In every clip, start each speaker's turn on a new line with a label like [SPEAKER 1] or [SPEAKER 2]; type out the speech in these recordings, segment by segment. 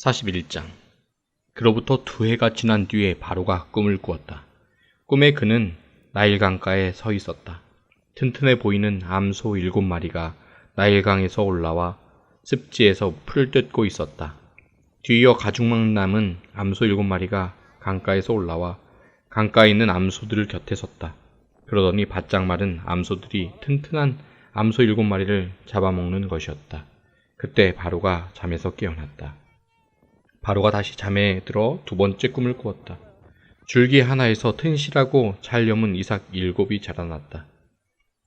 [SPEAKER 1] 41장. 그로부터 2해가 지난 뒤에 바로가 꿈을 꾸었다. 꿈에 그는 나일 강가에 서 있었다. 튼튼해 보이는 암소 7마리가 나일강에서 올라와 습지에서 풀을 뜯고 있었다. 뒤이어 가죽만 남은 암소 7마리가 강가에서 올라와 강가에 있는 암소들을 곁에 섰다. 그러더니 바짝 마른 암소들이 튼튼한 암소 7마리를 잡아먹는 것이었다. 그때 바로가 잠에서 깨어났다. 바로가 다시 잠에 들어 2번째 꿈을 꾸었다. 줄기 하나에서 튼실하고 잘 여문 이삭 7이 자라났다.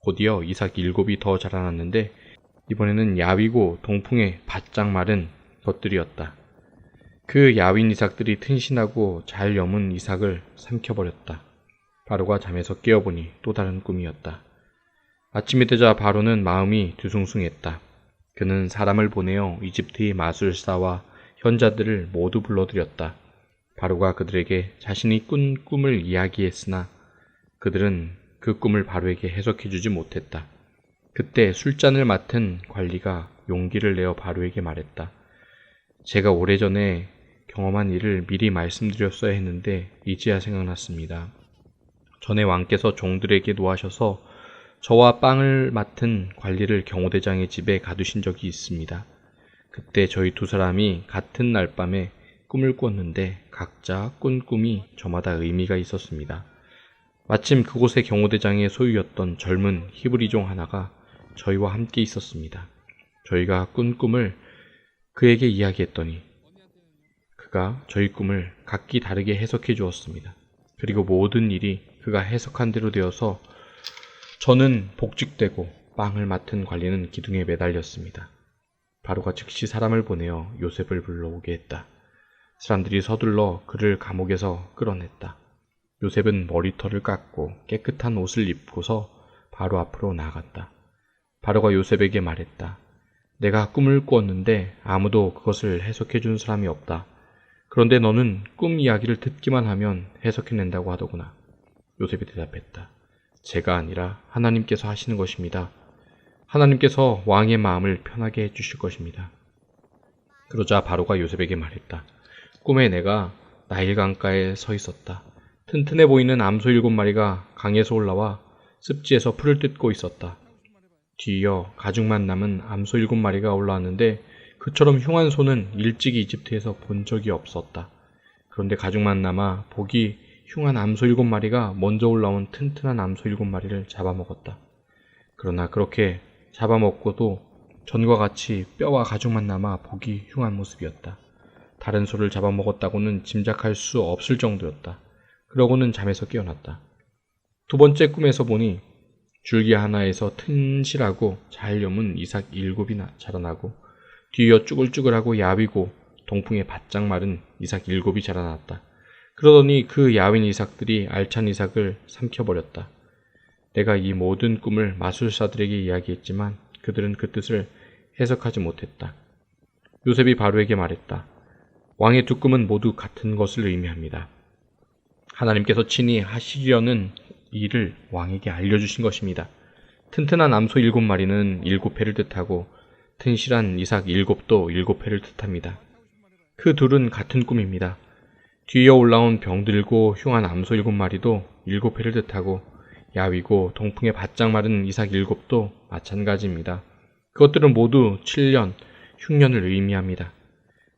[SPEAKER 1] 곧이어 이삭 7이 더 자라났는데 이번에는 야위고 동풍에 바짝 마른 것들이었다. 그 야윈 이삭들이 튼실하고 잘 여문 이삭을 삼켜버렸다. 바로가 잠에서 깨어보니 또 다른 꿈이었다. 아침이 되자 바로는 마음이 뒤숭숭했다. 그는 사람을 보내어 이집트의 마술사와 현자들을 모두 불러들였다. 바로가 그들에게 자신이 꾼 꿈을 이야기했으나 그들은 그 꿈을 바로에게 해석해주지 못했다. 그때 술잔을 맡은 관리가 용기를 내어 바로에게 말했다. 제가 오래전에 경험한 일을 미리 말씀드렸어야 했는데 이제야 생각났습니다. 전에 왕께서 종들에게 노하셔서 저와 빵을 맡은 관리를 경호대장의 집에 가두신 적이 있습니다. 그때 저희 2사람이 같은 날 밤에 꿈을 꿨는데 각자 꾼 꿈이 저마다 의미가 있었습니다. 마침 그곳의 경호대장의 소유였던 젊은 히브리종 하나가 저희와 함께 있었습니다. 저희가 꾼 꿈을 그에게 이야기했더니 그가 저희 꿈을 각기 다르게 해석해 주었습니다. 그리고 모든 일이 그가 해석한 대로 되어서 저는 복직되고 빵을 맡은 관리는 기둥에 매달렸습니다. 바로가 즉시 사람을 보내어 요셉을 불러오게 했다. 사람들이 서둘러 그를 감옥에서 끌어냈다. 요셉은 머리털을 깎고 깨끗한 옷을 입고서 바로 앞으로 나아갔다. 바로가 요셉에게 말했다. 내가 꿈을 꾸었는데 아무도 그것을 해석해 준 사람이 없다. 그런데 너는 꿈 이야기를 듣기만 하면 해석해낸다고 하더구나. 요셉이 대답했다. 제가 아니라 하나님께서 하시는 것입니다. 하나님께서 왕의 마음을 편하게 해주실 것입니다. 그러자 바로가 요셉에게 말했다. 꿈에 내가 나일 강가에 서 있었다. 튼튼해 보이는 암소 7마리가 강에서 올라와 습지에서 풀을 뜯고 있었다. 뒤이어 가죽만 남은 암소 7마리가 올라왔는데 그처럼 흉한 소는 일찍이 이집트에서 본 적이 없었다. 그런데 가죽만 남아 보기 흉한 암소 7마리가 먼저 올라온 튼튼한 암소 7마리를 잡아먹었다. 그러나 그렇게 잡아먹고도 전과 같이 뼈와 가죽만 남아 보기 흉한 모습이었다. 다른 소를 잡아먹었다고는 짐작할 수 없을 정도였다. 그러고는 잠에서 깨어났다. 2번째 꿈에서 보니 줄기 하나에서 튼실하고 잘 여문 이삭 7이 자라나고 뒤이어 쭈글쭈글하고 야위고 동풍에 바짝 마른 이삭 7이 자라났다. 그러더니 그 야윈 이삭들이 알찬 이삭을 삼켜버렸다. 내가 이 모든 꿈을 마술사들에게 이야기했지만 그들은 그 뜻을 해석하지 못했다. 요셉이 바로에게 말했다. 왕의 2 꿈은 모두 같은 것을 의미합니다. 하나님께서 친히 하시려는 일을 왕에게 알려주신 것입니다. 튼튼한 암소 7마리는 7회를 뜻하고 튼실한 이삭 7도 7회를 뜻합니다. 그 둘은 같은 꿈입니다. 뒤이어 올라온 병들고 흉한 암소 7마리도 7회를 뜻하고 야위고 동풍에 바짝 마른 이삭 7도 마찬가지입니다. 그것들은 모두 7년, 흉년을 의미합니다.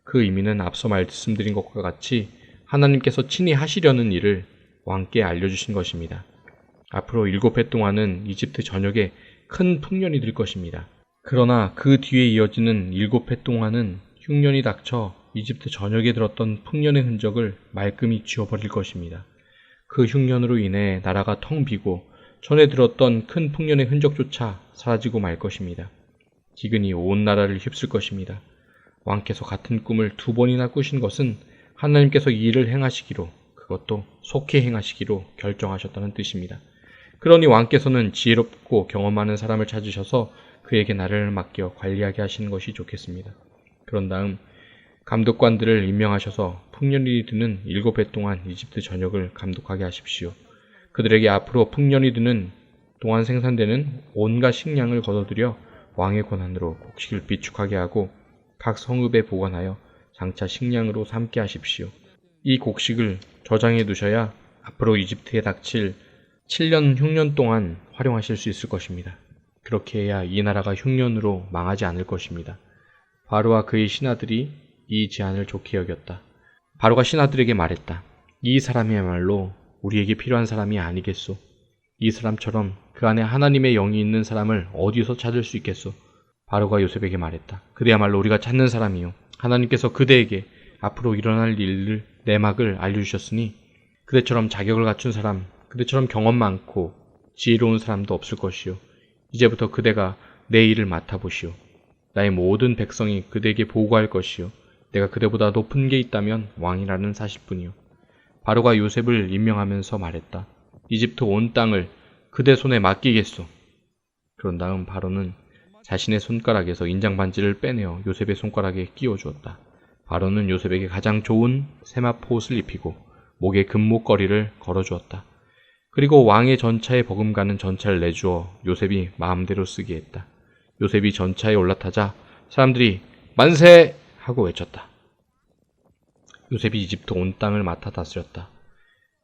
[SPEAKER 1] 그 의미는 앞서 말씀드린 것과 같이 하나님께서 친히 하시려는 일을 왕께 알려주신 것입니다. 앞으로 7회 동안은 이집트 전역에 큰 풍년이 들 것입니다. 그러나 그 뒤에 이어지는 7회 동안은 흉년이 닥쳐 이집트 전역에 들었던 풍년의 흔적을 말끔히 지워버릴 것입니다. 그 흉년으로 인해 나라가 텅 비고 전에 들었던 큰 풍년의 흔적조차 사라지고 말 것입니다. 기근이 온 나라를 휩쓸 것입니다. 왕께서 같은 꿈을 2번이나 꾸신 것은 하나님께서 이 일을 행하시기로, 그것도 속히 행하시기로 결정하셨다는 뜻입니다. 그러니 왕께서는 지혜롭고 경험 많은 사람을 찾으셔서 그에게 나라를 맡겨 관리하게 하시는 것이 좋겠습니다. 그런 다음 감독관들을 임명하셔서 풍년이 드는 7해 동안 이집트 전역을 감독하게 하십시오. 그들에게 앞으로 풍년이 드는 동안 생산되는 온갖 식량을 거둬들여 왕의 권한으로 곡식을 비축하게 하고 각 성읍에 보관하여 장차 식량으로 삼게 하십시오. 이 곡식을 저장해 두셔야 앞으로 이집트에 닥칠 7년 흉년 동안 활용하실 수 있을 것입니다. 그렇게 해야 이 나라가 흉년으로 망하지 않을 것입니다. 바로와 그의 신하들이 이 제안을 좋게 여겼다. 바로가 신하들에게 말했다. 이 사람이야말로 우리에게 필요한 사람이 아니겠소. 이 사람처럼 그 안에 하나님의 영이 있는 사람을 어디서 찾을 수 있겠소. 바로가 요셉에게 말했다. 그대야말로 우리가 찾는 사람이요. 하나님께서 그대에게 앞으로 일어날 일을 내막을 알려주셨으니 그대처럼 자격을 갖춘 사람, 그대처럼 경험 많고 지혜로운 사람도 없을 것이요. 이제부터 그대가 내 일을 맡아보시오. 나의 모든 백성이 그대에게 보고할 것이요. 내가 그대보다 높은 게 있다면 왕이라는 사실뿐이요. 바로가 요셉을 임명하면서 말했다. 이집트 온 땅을 그대 손에 맡기겠소. 그런 다음 바로는 자신의 손가락에서 인장반지를 빼내어 요셉의 손가락에 끼워주었다. 바로는 요셉에게 가장 좋은 세마포 옷을 입히고 목에 금목걸이를 걸어주었다. 그리고 왕의 전차에 버금가는 전차를 내주어 요셉이 마음대로 쓰게 했다. 요셉이 전차에 올라타자 사람들이 만세! 하고 외쳤다. 요셉이 이집트 온 땅을 맡아 다스렸다.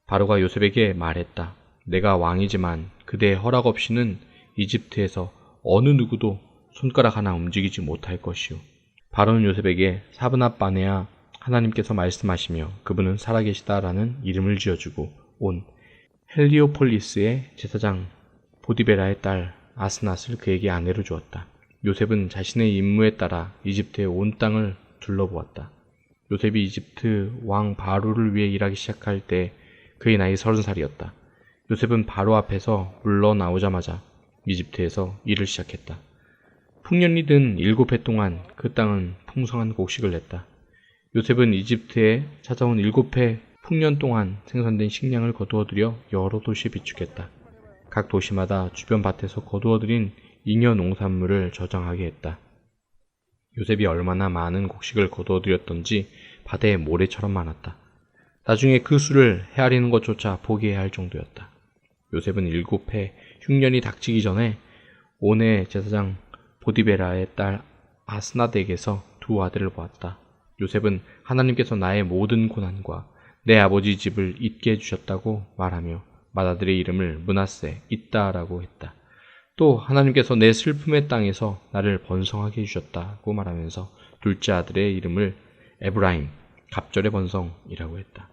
[SPEAKER 1] 바로가 요셉에게 말했다. 내가 왕이지만 그대의 허락 없이는 이집트에서 어느 누구도 손가락 하나 움직이지 못할 것이오. 바로는 요셉에게 사브낫 바네아 하나님께서 말씀하시며 그분은 살아계시다라는 이름을 지어주고 온 헬리오폴리스의 제사장 보디베라의 딸 아스낫을 그에게 아내로 주었다. 요셉은 자신의 임무에 따라 이집트의 온 땅을 둘러보았다. 요셉이 이집트 왕 바로를 위해 일하기 시작할 때 그의 나이 30살이었다. 요셉은 바로 앞에서 물러나오자마자 이집트에서 일을 시작했다. 풍년이 든 7해 동안 그 땅은 풍성한 곡식을 냈다. 요셉은 이집트에 찾아온 7해 풍년 동안 생산된 식량을 거두어들여 여러 도시에 비축했다. 각 도시마다 주변 밭에서 거두어들인 잉여 농산물을 저장하게 했다. 요셉이 얼마나 많은 곡식을 거두어들였던지 바다의 모래처럼 많았다. 나중에 그 수를 헤아리는 것조차 포기해야 할 정도였다. 요셉은 7해 흉년이 닥치기 전에 온의 제사장 보디베라의 딸 아스낫에게서 두 아들을 보았다. 요셉은 하나님께서 나의 모든 고난과 내 아버지 집을 잊게 해주셨다고 말하며 맏아들의 이름을 므낫세, 있다라고 했다. 또 하나님께서 내 슬픔의 땅에서 나를 번성하게 해주셨다고 말하면서 둘째 아들의 이름을 에브라임, 갑절의 번성이라고 했다.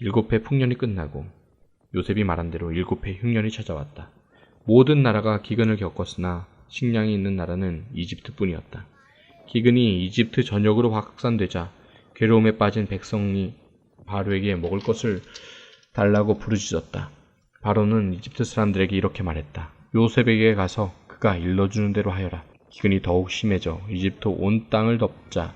[SPEAKER 1] 7해 풍년이 끝나고 요셉이 말한 대로 7해 흉년이 찾아왔다. 모든 나라가 기근을 겪었으나 식량이 있는 나라는 이집트뿐이었다. 기근이 이집트 전역으로 확산되자 괴로움에 빠진 백성이 바로에게 먹을 것을 달라고 부르짖었다. 바로는 이집트 사람들에게 이렇게 말했다. 요셉에게 가서 그가 일러주는 대로 하여라. 기근이 더욱 심해져 이집트 온 땅을 덮자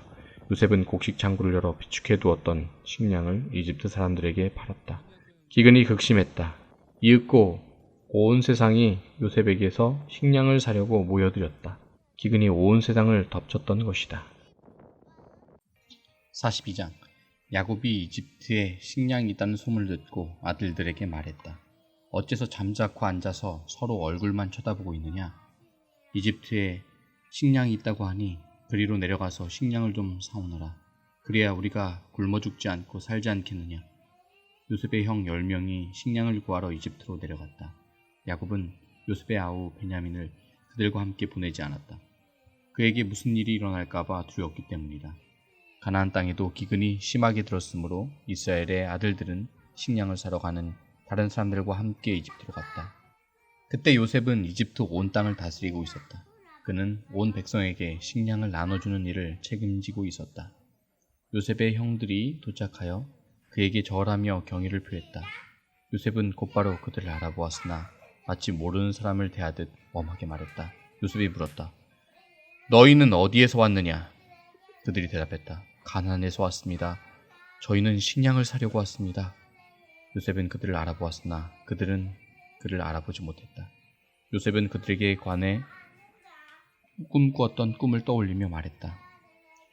[SPEAKER 1] 요셉은 곡식 창고를 열어 비축해 두었던 식량을 이집트 사람들에게 팔았다. 기근이 극심했다. 이윽고 온 세상이 요셉에게서 식량을 사려고 모여들었다. 기근이 온 세상을 덮쳤던 것이다.
[SPEAKER 2] 42장 야곱이 이집트에 식량이 있다는 소문을 듣고 아들들에게 말했다. 어째서 잠자코 앉아서 서로 얼굴만 쳐다보고 있느냐? 이집트에 식량이 있다고 하니 그리로 내려가서 식량을 좀 사오너라. 그래야 우리가 굶어 죽지 않고 살지 않겠느냐? 요셉의 형 10명이 식량을 구하러 이집트로 내려갔다. 야곱은 요셉의 아우 베냐민을 그들과 함께 보내지 않았다. 그에게 무슨 일이 일어날까봐 두려웠기 때문이다. 가나안 땅에도 기근이 심하게 들었으므로 이스라엘의 아들들은 식량을 사러 가는 다른 사람들과 함께 이집트로 갔다. 그때 요셉은 이집트 온 땅을 다스리고 있었다. 그는 온 백성에게 식량을 나눠주는 일을 책임지고 있었다. 요셉의 형들이 도착하여 그에게 절하며 경의를 표했다. 요셉은 곧바로 그들을 알아보았으나 마치 모르는 사람을 대하듯 엄하게 말했다. 요셉이 물었다. 너희는 어디에서 왔느냐? 그들이 대답했다. 가나안에서 왔습니다. 저희는 식량을 사려고 왔습니다. 요셉은 그들을 알아보았으나 그들은 그를 알아보지 못했다. 요셉은 그들에게 관해 꿈꾸었던 꿈을 떠올리며 말했다.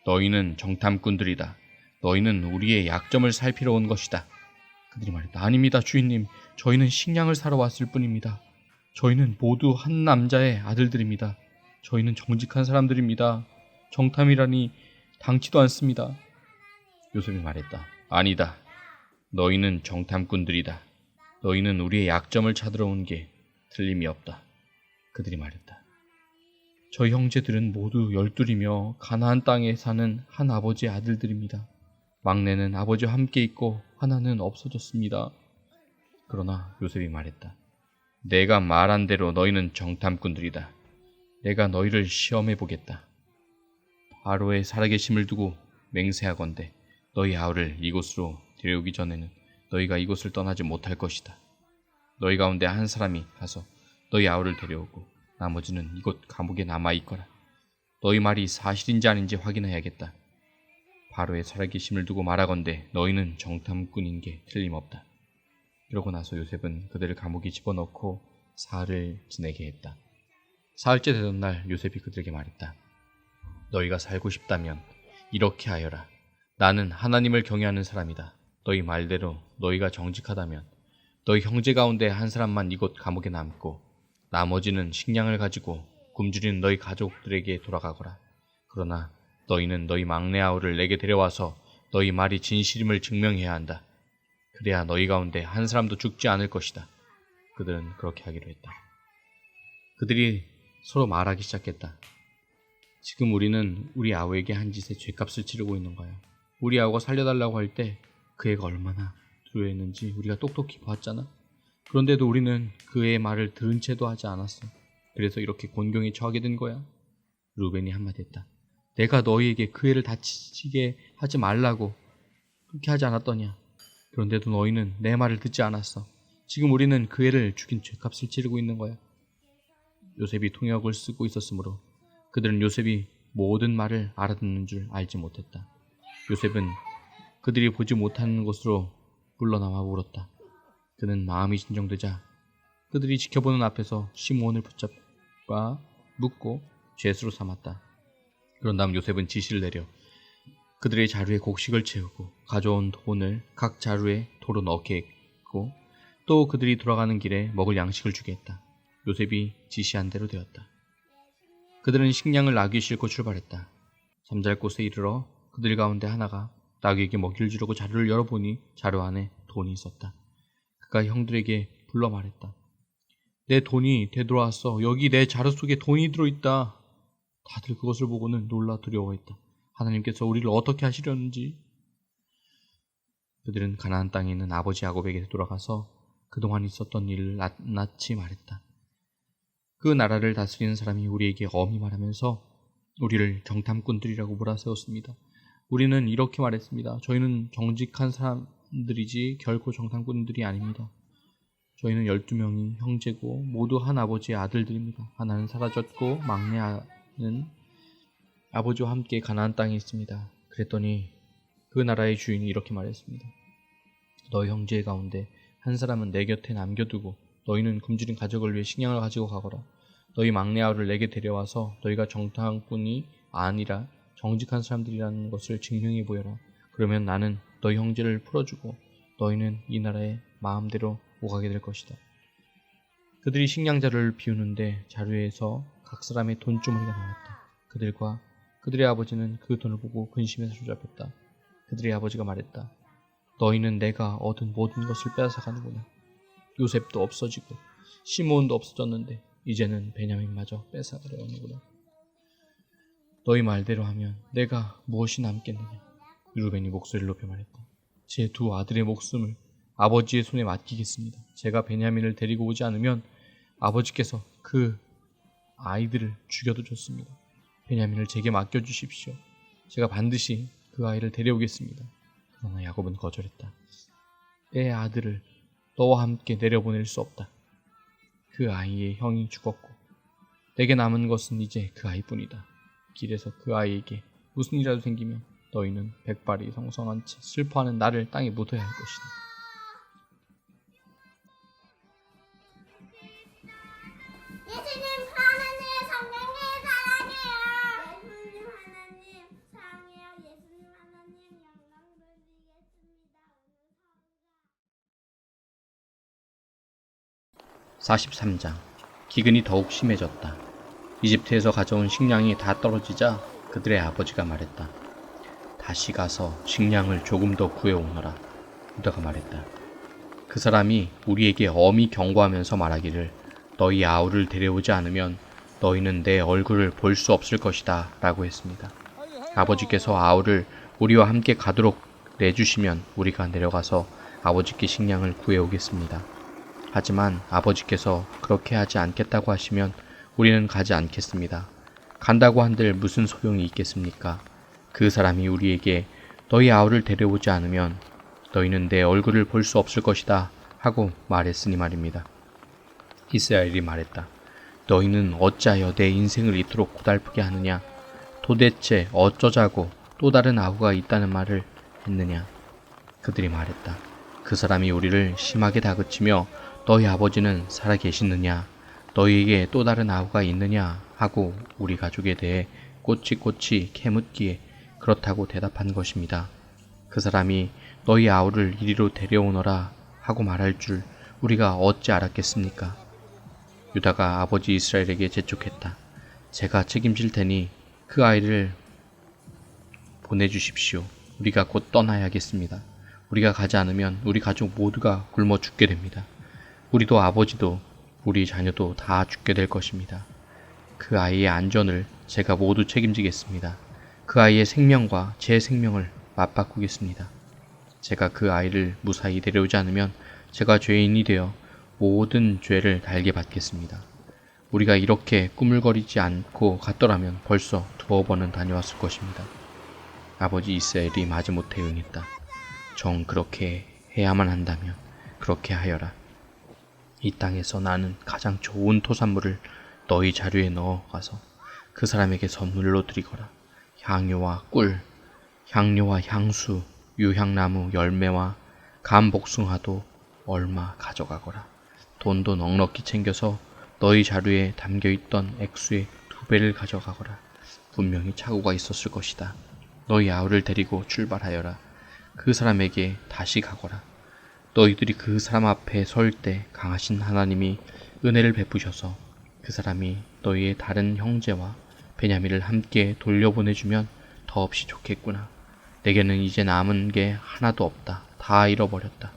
[SPEAKER 2] 너희는 정탐꾼들이다. 너희는 우리의 약점을 살피러 온 것이다. 그들이 말했다. 아닙니다, 주인님. 저희는 식량을 사러 왔을 뿐입니다. 저희는 모두 한 남자의 아들들입니다. 저희는 정직한 사람들입니다. 정탐이라니 당치도 않습니다. 요셉이 말했다. 아니다. 너희는 정탐꾼들이다. 너희는 우리의 약점을 찾으러 온 게 틀림이 없다. 그들이 말했다. 저희 형제들은 모두 12이며 가나안 땅에 사는 한 아버지의 아들들입니다. 막내는 아버지와 함께 있고 하나는 없어졌습니다. 그러나 요셉이 말했다. 내가 말한 대로 너희는 정탐꾼들이다. 내가 너희를 시험해 보겠다. 바로의 살아계심을 두고 맹세하건대 너희 아우를 이곳으로 데려오기 전에는 너희가 이곳을 떠나지 못할 것이다. 너희 가운데 한 사람이 가서 너희 아우를 데려오고 나머지는 이곳 감옥에 남아있거라. 너희 말이 사실인지 아닌지 확인해야겠다. 바로의 살아계심을 두고 말하건대 너희는 정탐꾼인 게 틀림없다. 그러고 나서 요셉은 그들을 감옥에 집어넣고 사흘을 지내게 했다. 사흘째 되던 날 요셉이 그들에게 말했다. 너희가 살고 싶다면 이렇게 하여라. 나는 하나님을 경외하는 사람이다. 너희 말대로 너희가 정직하다면 너희 형제 가운데 한 사람만 이곳 감옥에 남고 나머지는 식량을 가지고 굶주린 너희 가족들에게 돌아가거라. 그러나 너희는 너희 막내 아우를 내게 데려와서 너희 말이 진실임을 증명해야 한다. 그래야 너희 가운데 한 사람도 죽지 않을 것이다. 그들은 그렇게 하기로 했다. 그들이 서로 말하기 시작했다. 지금 우리는 우리 아우에게 한 짓의 죗값을 치르고 있는 거야. 우리 아우가 살려달라고 할 때 그 애가 얼마나 두려워했는지 우리가 똑똑히 봤잖아. 그런데도 우리는 그 애의 말을 들은 채도 하지 않았어. 그래서 이렇게 곤경에 처하게 된 거야. 루벤이 한마디 했다. 내가 너희에게 그 애를 다치게 하지 말라고 그렇게 하지 않았더냐. 그런데도 너희는 내 말을 듣지 않았어. 지금 우리는 그 애를 죽인 죗값을 치르고 있는 거야. 요셉이 통역을 쓰고 있었으므로 그들은 요셉이 모든 말을 알아듣는 줄 알지 못했다. 요셉은 그들이 보지 못하는 곳으로 물러나와 울었다. 그는 마음이 진정되자 그들이 지켜보는 앞에서 시므온을 붙잡아 묶고 죄수로 삼았다. 그런 다음 요셉은 지시를 내려 그들의 자루에 곡식을 채우고 가져온 돈을 각 자루에 도로 넣게 했고 또 그들이 돌아가는 길에 먹을 양식을 주게 했다. 요셉이 지시한 대로 되었다. 그들은 식량을 나귀에 싣고 출발했다. 잠잘 곳에 이르러 그들 가운데 하나가 나귀에게 먹이를 주려고 자루를 열어보니 자루 안에 돈이 있었다. 그가 형들에게 불러 말했다. 내 돈이 되돌아왔어. 여기 내 자루 속에 돈이 들어있다. 다들 그것을 보고는 놀라 두려워했다. 하나님께서 우리를 어떻게 하시려는지. 그들은 가나안 땅에 있는 아버지 야곱에게 돌아가서 그동안 있었던 일을 낱낱이 말했다. 그 나라를 다스리는 사람이 우리에게 엄히 말하면서 우리를 정탐꾼들이라고 몰아세웠습니다. 우리는 이렇게 말했습니다. 저희는 정직한 사람들이지 결코 정탐꾼들이 아닙니다. 저희는 12명이 형제고 모두 한 아버지의 아들들입니다. 하나는 사라졌고 막내는 아버지와 함께 가나안 땅에 있습니다. 그랬더니 그 나라의 주인이 이렇게 말했습니다. 너희 형제 가운데 한 사람은 내 곁에 남겨두고 너희는 굶주린 가족을 위해 식량을 가지고 가거라. 너희 막내 아우를 내게 데려와서 너희가 정탐꾼이 아니라 정직한 사람들이라는 것을 증명해 보여라. 그러면 나는 너희 형제를 풀어주고 너희는 이 나라에 마음대로 오가게 될 것이다. 그들이 식량 자루를 비우는데 자루에서 각 사람의 돈주머니가 나왔다. 그들과 그들의 아버지는 그 돈을 보고 근심해서 조잡했다. 그들의 아버지가 말했다. 너희는 내가 얻은 모든 것을 빼앗아가는구나. 요셉도 없어지고 시므온도 없어졌는데 이제는 베냐민마저 뺏어가려 하는구나. 너희 말대로 하면 내가 무엇이 남겠느냐. 루벤이 목소리를 높여 말했다. 제 두 아들의 목숨을 아버지의 손에 맡기겠습니다. 제가 베냐민을 데리고 오지 않으면 아버지께서 그 아이들을 죽여도 좋습니다. 베냐민을 제게 맡겨주십시오. 제가 반드시 그 아이를 데려오겠습니다. 그러나 야곱은 거절했다. 내 아들을 너와 함께 내려보낼 수 없다. 그 아이의 형이 죽었고 내게 남은 것은 이제 그 아이뿐이다. 길에서 그 아이에게 무슨 일이라도 생기면 너희는 백발이 성성한 채 슬퍼하는 나를 땅에 묻어야 할 것이다.
[SPEAKER 3] 예수님 하나님 성령님 사랑해요. 예수님 하나님 사랑해요. 예수님 하나님 영광 돌리겠습니다.
[SPEAKER 2] 43장. 기근이 더욱 심해졌다. 이집트에서 가져온 식량이 다 떨어지자 그들의 아버지가 말했다. 다시 가서 식량을 조금 더 구해오너라. 유다가 말했다. 그 사람이 우리에게 엄히 경고하면서 말하기를 너희 아우를 데려오지 않으면 너희는 내 얼굴을 볼 수 없을 것이다 라고 했습니다. 아버지께서 아우를 우리와 함께 가도록 내주시면 우리가 내려가서 아버지께 식량을 구해오겠습니다. 하지만 아버지께서 그렇게 하지 않겠다고 하시면 우리는 가지 않겠습니다. 간다고 한들 무슨 소용이 있겠습니까? 그 사람이 우리에게 너희 아우를 데려오지 않으면 너희는 내 얼굴을 볼 수 없을 것이다 하고 말했으니 말입니다. 이스라엘이 말했다. 너희는 어찌하여 내 인생을 이토록 고달프게 하느냐? 도대체 어쩌자고 또 다른 아우가 있다는 말을 했느냐? 그들이 말했다. 그 사람이 우리를 심하게 다그치며 너희 아버지는 살아 계시느냐? 너희에게 또 다른 아우가 있느냐? 하고 우리 가족에 대해 꼬치꼬치 캐묻기에 그렇다고 대답한 것입니다. 그 사람이 너희 아우를 이리로 데려오너라 하고 말할 줄 우리가 어찌 알았겠습니까? 유다가 아버지 이스라엘에게 재촉했다. 제가 책임질 테니 그 아이를 보내주십시오. 우리가 곧 떠나야겠습니다. 우리가 가지 않으면 우리 가족 모두가 굶어 죽게 됩니다. 우리도 아버지도 우리 자녀도 다 죽게 될 것입니다. 그 아이의 안전을 제가 모두 책임지겠습니다. 그 아이의 생명과 제 생명을 맞바꾸겠습니다. 제가 그 아이를 무사히 데려오지 않으면 제가 죄인이 되어 모든 죄를 달게 받겠습니다. 우리가 이렇게 꾸물거리지 않고 갔더라면 벌써 2번은 다녀왔을 것입니다. 아버지 이스라엘이 마지못해 응했다. 정 그렇게 해야만 한다면 그렇게 하여라. 이 땅에서 나는 가장 좋은 토산물을 너희 자루에 넣어가서 그 사람에게 선물로 드리거라. 향료와 꿀, 향료와 향수, 유향나무 열매와 감복숭아도 얼마 가져가거라. 돈도 넉넉히 챙겨서 너희 자루에 담겨있던 액수의 2배를 가져가거라. 분명히 착오가 있었을 것이다. 너희 아우를 데리고 출발하여라. 그 사람에게 다시 가거라. 너희들이 그 사람 앞에 설 때 강하신 하나님이 은혜를 베푸셔서 그 사람이 너희의 다른 형제와 베냐민을 함께 돌려보내주면 더없이 좋겠구나. 내게는 이제 남은 게 하나도 없다. 다 잃어버렸다.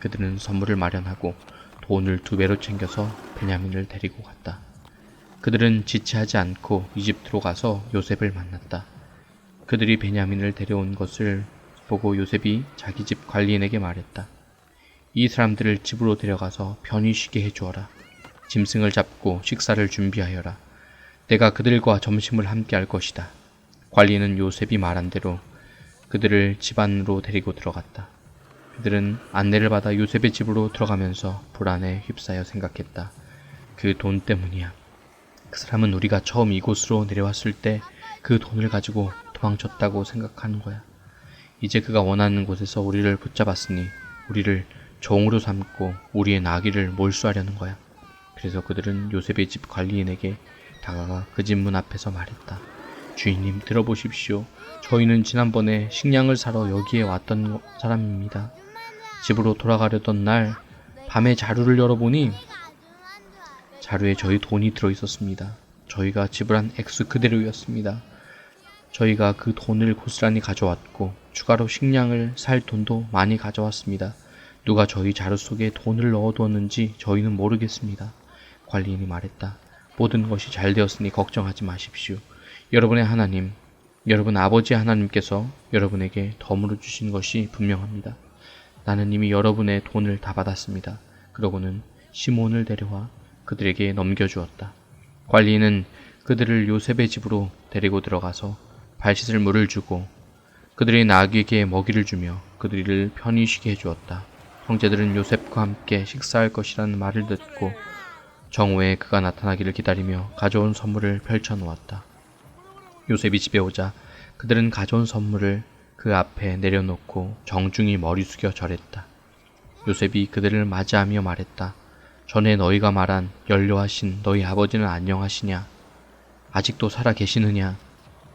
[SPEAKER 2] 그들은 선물을 마련하고 돈을 2배로 챙겨서 베냐민을 데리고 갔다. 그들은 지체하지 않고 이집트로 가서 요셉을 만났다. 그들이 베냐민을 데려온 것을 보고 요셉이 자기 집 관리인에게 말했다. 이 사람들을 집으로 데려가서 편히 쉬게 해주어라. 짐승을 잡고 식사를 준비하여라. 내가 그들과 점심을 함께 할 것이다. 관리는 요셉이 말한 대로 그들을 집 안으로 데리고 들어갔다. 그들은 안내를 받아 요셉의 집으로 들어가면서 불안에 휩싸여 생각했다. 그 돈 때문이야. 그 사람은 우리가 처음 이곳으로 내려왔을 때 그 돈을 가지고 도망쳤다고 생각하는 거야. 이제 그가 원하는 곳에서 우리를 붙잡았으니 우리를 종으로 삼고 우리의 나귀를 몰수하려는 거야. 그래서 그들은 요셉의 집 관리인에게 다가가 그 집 문 앞에서 말했다. 주인님 들어보십시오. 저희는 지난번에 식량을 사러 여기에 왔던 사람입니다. 집으로 돌아가려던 날 밤에 자루를 열어보니 자루에 저희 돈이 들어있었습니다. 저희가 지불한 액수 그대로였습니다. 저희가 그 돈을 고스란히 가져왔고 추가로 식량을 살 돈도 많이 가져왔습니다. 누가 저희 자루 속에 돈을 넣어두었는지 저희는 모르겠습니다. 관리인이 말했다. 모든 것이 잘 되었으니 걱정하지 마십시오. 여러분의 하나님, 여러분 아버지의 하나님께서 여러분에게 덤으로 주신 것이 분명합니다. 나는 이미 여러분의 돈을 다 받았습니다. 그러고는 시몬을 데려와 그들에게 넘겨주었다. 관리인은 그들을 요셉의 집으로 데리고 들어가서 발 씻을 물을 주고 그들의 나귀에게 먹이를 주며 그들을 편히 쉬게 해주었다. 형제들은 요셉과 함께 식사할 것이라는 말을 듣고 정오에 그가 나타나기를 기다리며 가져온 선물을 펼쳐놓았다. 요셉이 집에 오자 그들은 가져온 선물을 그 앞에 내려놓고 정중히 머리 숙여 절했다. 요셉이 그들을 맞이하며 말했다. 전에 너희가 말한 연료하신 너희 아버지는 안녕하시냐? 아직도 살아 계시느냐?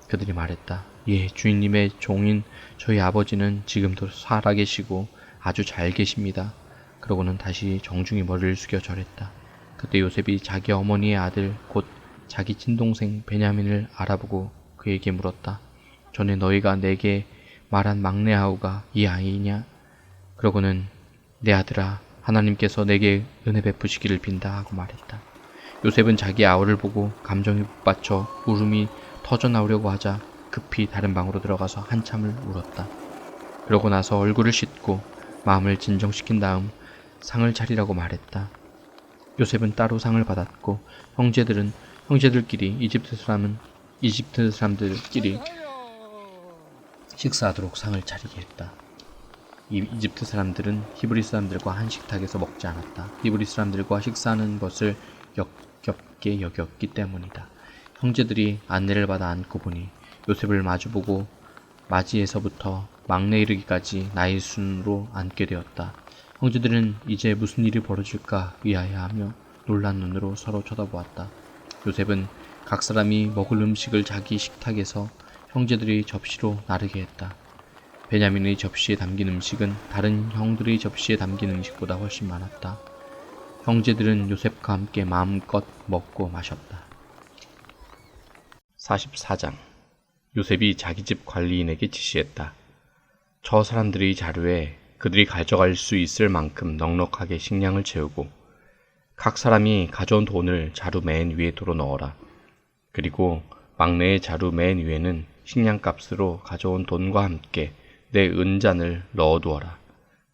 [SPEAKER 2] 그들이 말했다. 예, 주인님의 종인 저희 아버지는 지금도 살아 계시고 아주 잘 계십니다. 그러고는 다시 정중히 머리를 숙여 절했다. 그때 요셉이 자기 어머니의 아들 곧 자기 친동생 베냐민을 알아보고 그에게 물었다.
[SPEAKER 1] 전에 너희가 내게 말한 막내 아우가 이 아이냐? 그러고는 내 아들아, 하나님께서 내게 은혜 베푸시기를 빈다 하고 말했다. 요셉은 자기 아우를 보고 감정이 북받쳐 울음이 터져 나오려고 하자 급히 다른 방으로 들어가서 한참을 울었다. 그러고 나서 얼굴을 씻고 마음을 진정시킨 다음 상을 차리라고 말했다. 요셉은 따로 상을 받았고 형제들끼리 이집트 사람들끼리 식사하도록 상을 차리게 했다. 이집트 사람들은 히브리 사람들과 한 식탁에서 먹지 않았다. 히브리 사람들과 식사하는 것을 역겹게 여겼기 때문이다. 형제들이 안내를 받아 앉고 보니 요셉을 마주보고 맞이에서부터 막내 이르기까지 나이 순으로 앉게 되었다. 형제들은 이제 무슨 일이 벌어질까 의아해하며 놀란 눈으로 서로 쳐다보았다. 요셉은 각 사람이 먹을 음식을 자기 식탁에서 형제들의 접시로 나르게 했다. 베냐민의 접시에 담긴 음식은 다른 형들의 접시에 담긴 음식보다 훨씬 많았다. 형제들은 요셉과 함께 마음껏 먹고 마셨다. 44장. 요셉이 자기 집 관리인에게 지시했다. 저 사람들의 자루에 그들이 가져갈 수 있을 만큼 넉넉하게 식량을 채우고 각 사람이 가져온 돈을 자루 맨 위에 도로 넣어라. 그리고 막내의 자루 맨 위에는 식량값으로 가져온 돈과 함께 내 은잔을 넣어두어라.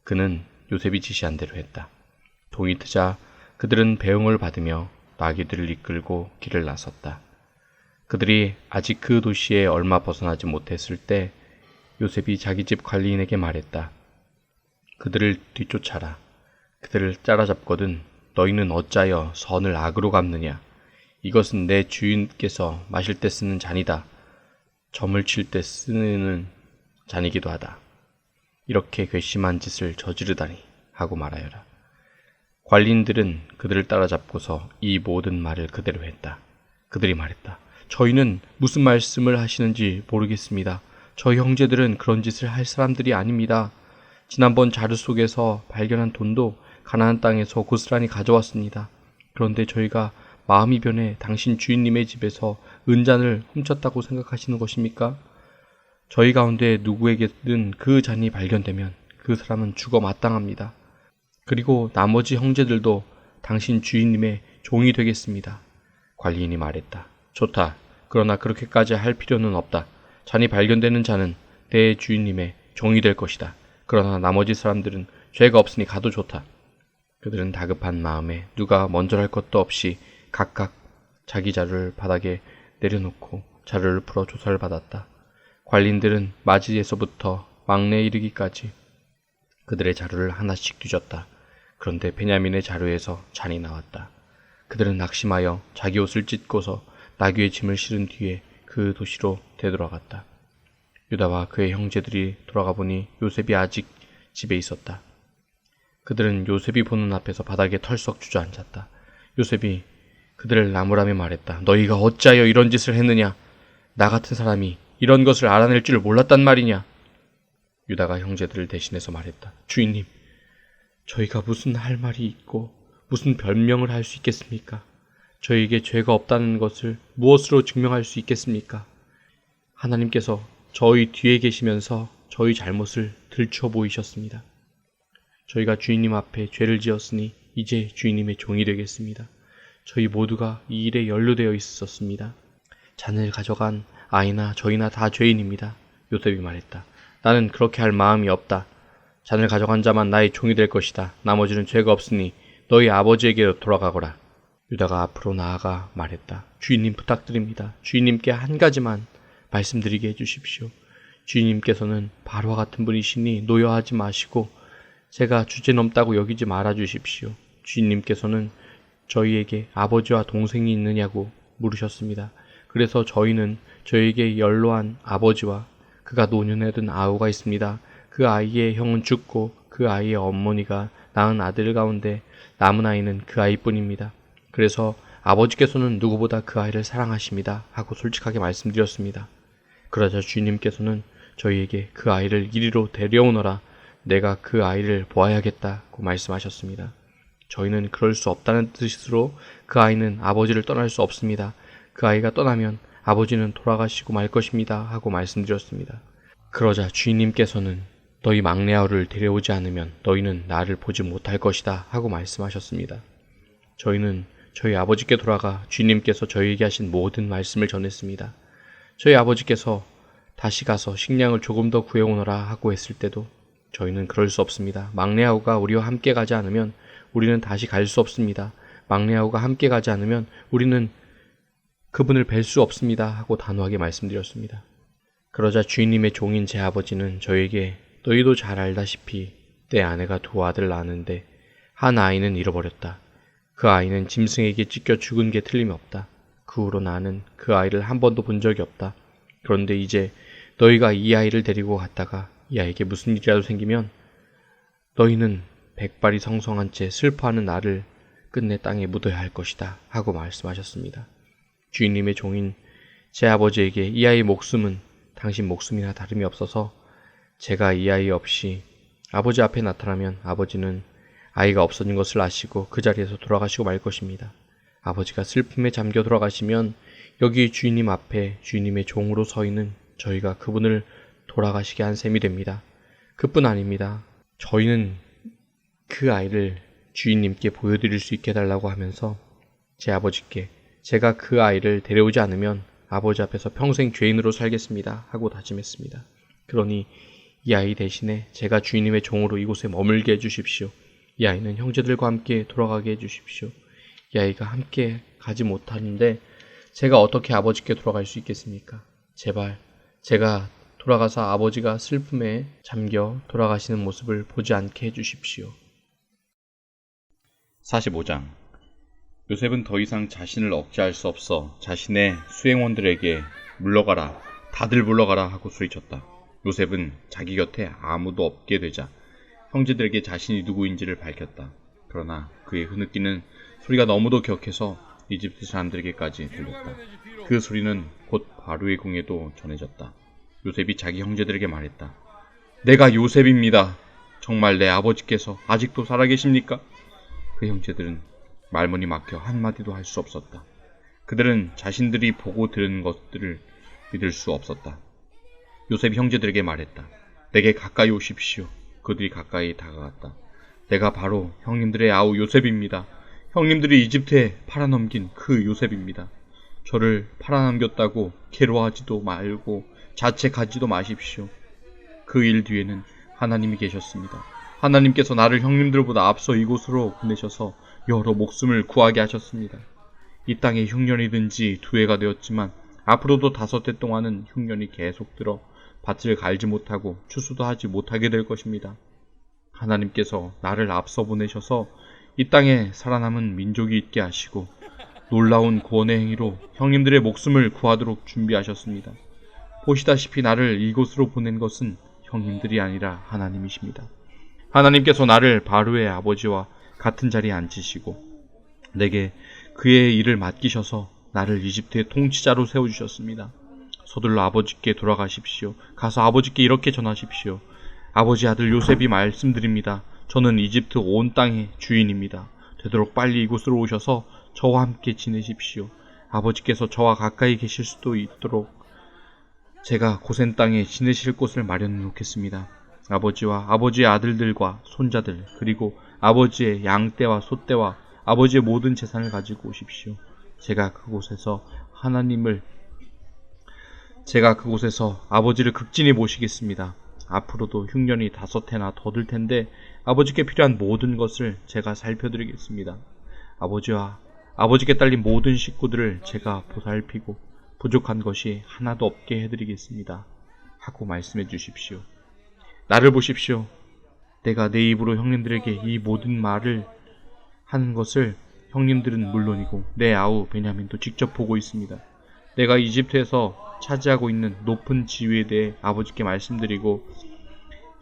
[SPEAKER 1] 그는 요셉이 지시한 대로 했다. 동이 트자 그들은 배웅을 받으며 나귀들을 이끌고 길을 나섰다. 그들이 아직 그 도시에 얼마 벗어나지 못했을 때 요셉이 자기 집 관리인에게 말했다. 그들을 뒤쫓아라. 그들을 따라잡거든 너희는 어찌하여 선을 악으로 갚느냐. 이것은 내 주인께서 마실 때 쓰는 잔이다. 점을 칠 때 쓰는 잔이기도 하다. 이렇게 괘씸한 짓을 저지르다니 하고 말하여라. 관리인들은 그들을 따라잡고서 이 모든 말을 그대로 했다. 그들이 말했다. 저희는 무슨 말씀을 하시는지 모르겠습니다. 저희 형제들은 그런 짓을 할 사람들이 아닙니다. 지난번 자루 속에서 발견한 돈도 가나안 땅에서 고스란히 가져왔습니다. 그런데 저희가 마음이 변해 당신 주인님의 집에서 은잔을 훔쳤다고 생각하시는 것입니까? 저희 가운데 누구에게든 그 잔이 발견되면 그 사람은 죽어 마땅합니다. 그리고 나머지 형제들도 당신 주인님의 종이 되겠습니다. 관리인이 말했다. 좋다. 그러나 그렇게까지 할 필요는 없다. 잔이 발견되는 자는 내 주인님의 종이 될 것이다. 그러나 나머지 사람들은 죄가 없으니 가도 좋다. 그들은 다급한 마음에 누가 먼저랄 것도 없이 각각 자기 자루를 바닥에 내려놓고 자루를 풀어 조사를 받았다. 관리인들은 맞이에서부터 막내에 이르기까지 그들의 자루를 하나씩 뒤졌다. 그런데 베냐민의 자루에서 잔이 나왔다. 그들은 낙심하여 자기 옷을 찢고서 나귀의 짐을 실은 뒤에 그 도시로 되돌아갔다. 유다와 그의 형제들이 돌아가 보니 요셉이 아직 집에 있었다. 그들은 요셉이 보는 앞에서 바닥에 털썩 주저앉았다. 요셉이 그들을 나무라며 말했다. 너희가 어찌하여 이런 짓을 했느냐? 나 같은 사람이 이런 것을 알아낼 줄 몰랐단 말이냐? 유다가 형제들을 대신해서 말했다. 주인님, 저희가 무슨 할 말이 있고 무슨 변명을 할 수 있겠습니까? 저희에게 죄가 없다는 것을 무엇으로 증명할 수 있겠습니까? 하나님께서 저희 뒤에 계시면서 저희 잘못을 들춰 보이셨습니다. 저희가 주인님 앞에 죄를 지었으니 이제 주인님의 종이 되겠습니다. 저희 모두가 이 일에 연루되어 있었습니다. 잔을 가져간 아이나 저희나 다 죄인입니다. 요셉이 말했다. 나는 그렇게 할 마음이 없다. 잔을 가져간 자만 나의 종이 될 것이다. 나머지는 죄가 없으니 너희 아버지에게로 돌아가거라. 유다가 앞으로 나아가 말했다. 주인님 부탁드립니다. 주인님께 한 가지만 말씀드리게 해주십시오. 주인님께서는 바로와 같은 분이시니 노여하지 마시고 제가 주제넘다고 여기지 말아 주십시오. 주인님께서는 저희에게 아버지와 동생이 있느냐고 물으셨습니다. 그래서 저희는 저에게 연로한 아버지와 그가 노년에 든 아우가 있습니다. 그 아이의 형은 죽고 그 아이의 어머니가 낳은 아들 가운데 남은 아이는 그 아이뿐입니다. 그래서 아버지께서는 누구보다 그 아이를 사랑하십니다. 하고 솔직하게 말씀드렸습니다. 그러자 주인님께서는 저희에게 그 아이를 이리로 데려오너라. 내가 그 아이를 보아야겠다고 말씀하셨습니다. 저희는 그럴 수 없다는 뜻으로 그 아이는 아버지를 떠날 수 없습니다. 그 아이가 떠나면 아버지는 돌아가시고 말 것입니다 하고 말씀드렸습니다. 그러자 주인님께서는 너희 막내 아우를 데려오지 않으면 너희는 나를 보지 못할 것이다 하고 말씀하셨습니다. 저희는 저희 아버지께 돌아가 주인님께서 저희에게 하신 모든 말씀을 전했습니다. 저희 아버지께서 다시 가서 식량을 조금 더 구해오너라 하고 했을 때도 저희는 그럴 수 없습니다. 막내 아우가 우리와 함께 가지 않으면 우리는 다시 갈 수 없습니다. 막내 아우가 함께 가지 않으면 우리는 그분을 뵐 수 없습니다 하고 단호하게 말씀드렸습니다. 그러자 주인님의 종인 제 아버지는 저에게 너희도 잘 알다시피 내 아내가 두 아들을 낳았는데 한 아이는 잃어버렸다. 그 아이는 짐승에게 찢겨 죽은 게 틀림없다. 그 후로 나는 그 아이를 한 번도 본 적이 없다. 그런데 이제 너희가 이 아이를 데리고 갔다가 이 아이에게 무슨 일이라도 생기면 너희는 백발이 성성한 채 슬퍼하는 나를 끝내 땅에 묻어야 할 것이다 하고 말씀하셨습니다. 주인님의 종인 제 아버지에게 이 아이의 목숨은 당신 목숨이나 다름이 없어서 제가 이 아이 없이 아버지 앞에 나타나면 아버지는 아이가 없어진 것을 아시고 그 자리에서 돌아가시고 말 것입니다. 아버지가 슬픔에 잠겨 돌아가시면 여기 주인님 앞에 주인님의 종으로 서 있는 저희가 그분을 돌아가시게 한 셈이 됩니다. 그뿐 아닙니다. 저희는 그 아이를 주인님께 보여드릴 수 있게 해달라고 하면서 제 아버지께 제가 그 아이를 데려오지 않으면 아버지 앞에서 평생 죄인으로 살겠습니다 하고 다짐했습니다. 그러니 이 아이 대신에 제가 주인님의 종으로 이곳에 머물게 해주십시오. 이 아이는 형제들과 함께 돌아가게 해주십시오. 이 아이가 함께 가지 못하는데 제가 어떻게 아버지께 돌아갈 수 있겠습니까? 제발 제가 돌아가서 아버지가 슬픔에 잠겨 돌아가시는 모습을 보지 않게 해주십시오.
[SPEAKER 2] 45장. 요셉은 더 이상 자신을 억제할 수 없어 자신의 수행원들에게 물러가라, 다들 물러가라 하고 소리쳤다. 요셉은 자기 곁에 아무도 없게 되자 형제들에게 자신이 누구인지를 밝혔다. 그러나 그의 흐느끼는 소리가 너무도 격해서 이집트 사람들에게까지 들렸다. 그 소리는 곧 바로의 궁에도 전해졌다. 요셉이 자기 형제들에게 말했다. 내가 요셉입니다. 정말 내 아버지께서 아직도 살아계십니까? 그 형제들은 말문이 막혀 한마디도 할 수 없었다. 그들은 자신들이 보고 들은 것들을 믿을 수 없었다. 요셉이 형제들에게 말했다. 내게 가까이 오십시오. 그들이 가까이 다가갔다. 내가 바로 형님들의 아우 요셉입니다. 형님들이 이집트에 팔아넘긴 그 요셉입니다. 저를 팔아넘겼다고 괴로워하지도 말고 자책하지도 마십시오. 그 일 뒤에는 하나님이 계셨습니다. 하나님께서 나를 형님들보다 앞서 이곳으로 보내셔서 여러 목숨을 구하게 하셨습니다. 이 땅에 흉년이 든 지 2해가 되었지만 앞으로도 5해 동안은 흉년이 계속 들어 밭을 갈지 못하고 추수도 하지 못하게 될 것입니다. 하나님께서 나를 앞서 보내셔서 이 땅에 살아남은 민족이 있게 하시고 놀라운 구원의 행위로 형님들의 목숨을 구하도록 준비하셨습니다. 보시다시피 나를 이곳으로 보낸 것은 형님들이 아니라 하나님이십니다. 하나님께서 나를 바로의 아버지와 같은 자리에 앉히시고 내게 그의 일을 맡기셔서 나를 이집트의 통치자로 세워주셨습니다. 서둘러 아버지께 돌아가십시오. 가서 아버지께 이렇게 전하십시오. 아버지 아들 요셉이 말씀드립니다. 저는 이집트 온 땅의 주인입니다. 되도록 빨리 이곳으로 오셔서 저와 함께 지내십시오. 아버지께서 저와 가까이 계실 수도 있도록 제가 고센 땅에 지내실 곳을 마련해 놓겠습니다. 아버지와 아버지의 아들들과 손자들 그리고 아버지의 양떼와 소떼와 아버지의 모든 재산을 가지고 오십시오. 제가 그곳에서 아버지를 극진히 모시겠습니다. 앞으로도 흉년이 5해나 더 들 텐데 아버지께 필요한 모든 것을 제가 살펴드리겠습니다. 아버지와 아버지께 딸린 모든 식구들을 제가 보살피고 부족한 것이 하나도 없게 해드리겠습니다. 하고 말씀해 주십시오. 나를 보십시오. 내가 내 입으로 형님들에게 이 모든 말을 하는 것을 형님들은 물론이고 내 아우 베냐민도 직접 보고 있습니다. 내가 이집트에서 차지하고 있는 높은 지위에 대해 아버지께 말씀드리고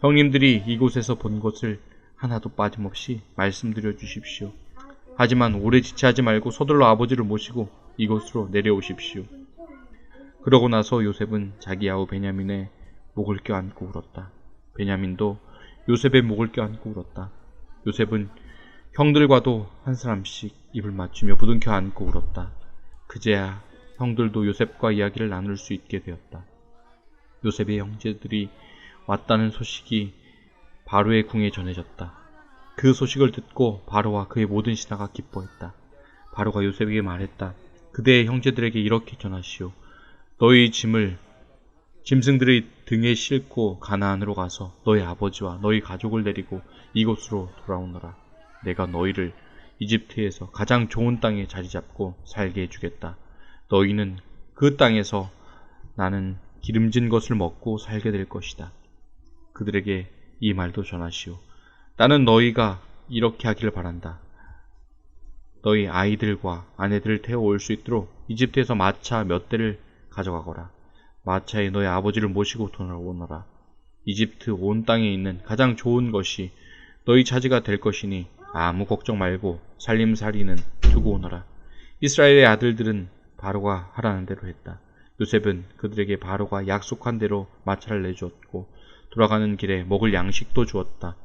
[SPEAKER 2] 형님들이 이곳에서 본 것을 하나도 빠짐없이 말씀드려 주십시오. 하지만 오래 지체하지 말고 서둘러 아버지를 모시고 이곳으로 내려오십시오. 그러고 나서 요셉은 자기 아우 베냐민의 목을 껴안고 울었다. 베냐민도 요셉의 목을 껴안고 울었다. 요셉은 형들과도 한 사람씩 입을 맞추며 부둥켜 안고 울었다. 그제야
[SPEAKER 1] 형들도 요셉과 이야기를 나눌 수 있게 되었다. 요셉의 형제들이 왔다는 소식이 바로의 궁에 전해졌다. 그 소식을 듣고 바로와 그의 모든 신하가 기뻐했다. 바로가 요셉에게 말했다. 그대의 형제들에게 이렇게 전하시오. 너희 짐승들의 등에 싣고 가나안으로 가서 너희 아버지와 너희 가족을 데리고 이곳으로 돌아오너라. 내가 너희를 이집트에서 가장 좋은 땅에 자리 잡고 살게 해주겠다. 너희는 그 땅에서 나는 기름진 것을 먹고 살게 될 것이다. 그들에게 이 말도 전하시오. 나는 너희가 이렇게 하기를 바란다. 너희 아이들과 아내들을 태워올 수 있도록 이집트에서 마차 몇 대를 가져가거라. 마차에 너희 아버지를 모시고 돌아오너라. 이집트 온 땅에 있는 가장 좋은 것이 너희 차지가 될 것이니 아무 걱정 말고 살림살이는 두고 오너라. 이스라엘의 아들들은 바로가 하라는 대로 했다. 요셉은 그들에게 바로가 약속한 대로 마차를 내주었고 돌아가는 길에 먹을 양식도 주었다.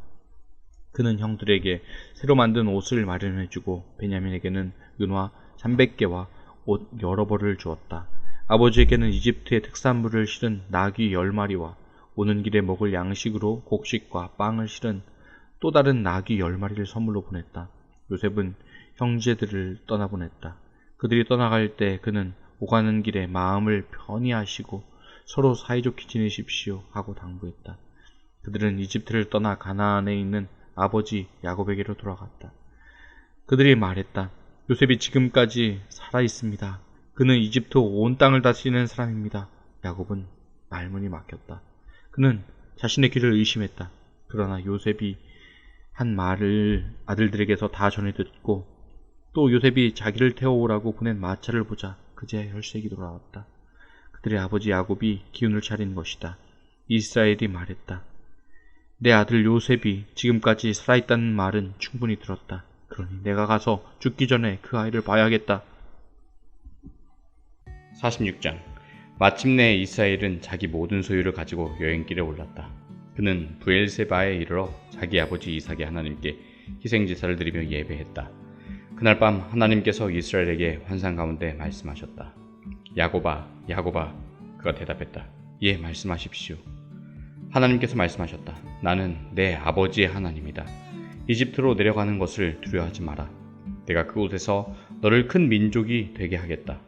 [SPEAKER 1] 그는 형들에게 새로 만든 옷을 마련해주고 베냐민에게는 은화 300개와 옷 여러 벌을 주었다. 아버지에게는 이집트의 특산물을 실은 나귀 10마리와 오는 길에 먹을 양식으로 곡식과 빵을 실은 또 다른 나귀 10마리를 선물로 보냈다. 요셉은 형제들을 떠나보냈다. 그들이 떠나갈 때 그는 오가는 길에 마음을 편히 하시고 서로 사이좋게 지내십시오 하고 당부했다. 그들은 이집트를 떠나 가나안에 있는 아버지 야곱에게로 돌아갔다. 그들이 말했다. 요셉이 지금까지 살아있습니다. 그는 이집트 온 땅을 다스리는 사람입니다. 야곱은 말문이 막혔다. 그는 자신의 귀를 의심했다. 그러나 요셉이 한 말을 아들들에게서 다 전해 듣고 또 요셉이 자기를 태워오라고 보낸 마차를 보자 그제야 혈색이 돌아왔다. 그들의 아버지 야곱이 기운을 차린 것이다. 이스라엘이 말했다. 내 아들 요셉이 지금까지 살아있다는 말은 충분히 들었다. 그러니 내가 가서 죽기 전에 그 아이를 봐야겠다.
[SPEAKER 2] 46장. 마침내 이스라엘은 자기 모든 소유를 가지고 여행길에 올랐다. 그는 브엘세바에 이르러 자기 아버지 이삭의 하나님께 희생제사를 드리며 예배했다. 그날 밤 하나님께서 이스라엘에게 환상 가운데 말씀하셨다. 야곱아, 야곱아. 그가 대답했다. 예, 말씀하십시오. 하나님께서 말씀하셨다. 나는 내 아버지의 하나님이다. 이집트로 내려가는 것을 두려워하지 마라. 내가 그곳에서 너를 큰 민족이 되게 하겠다.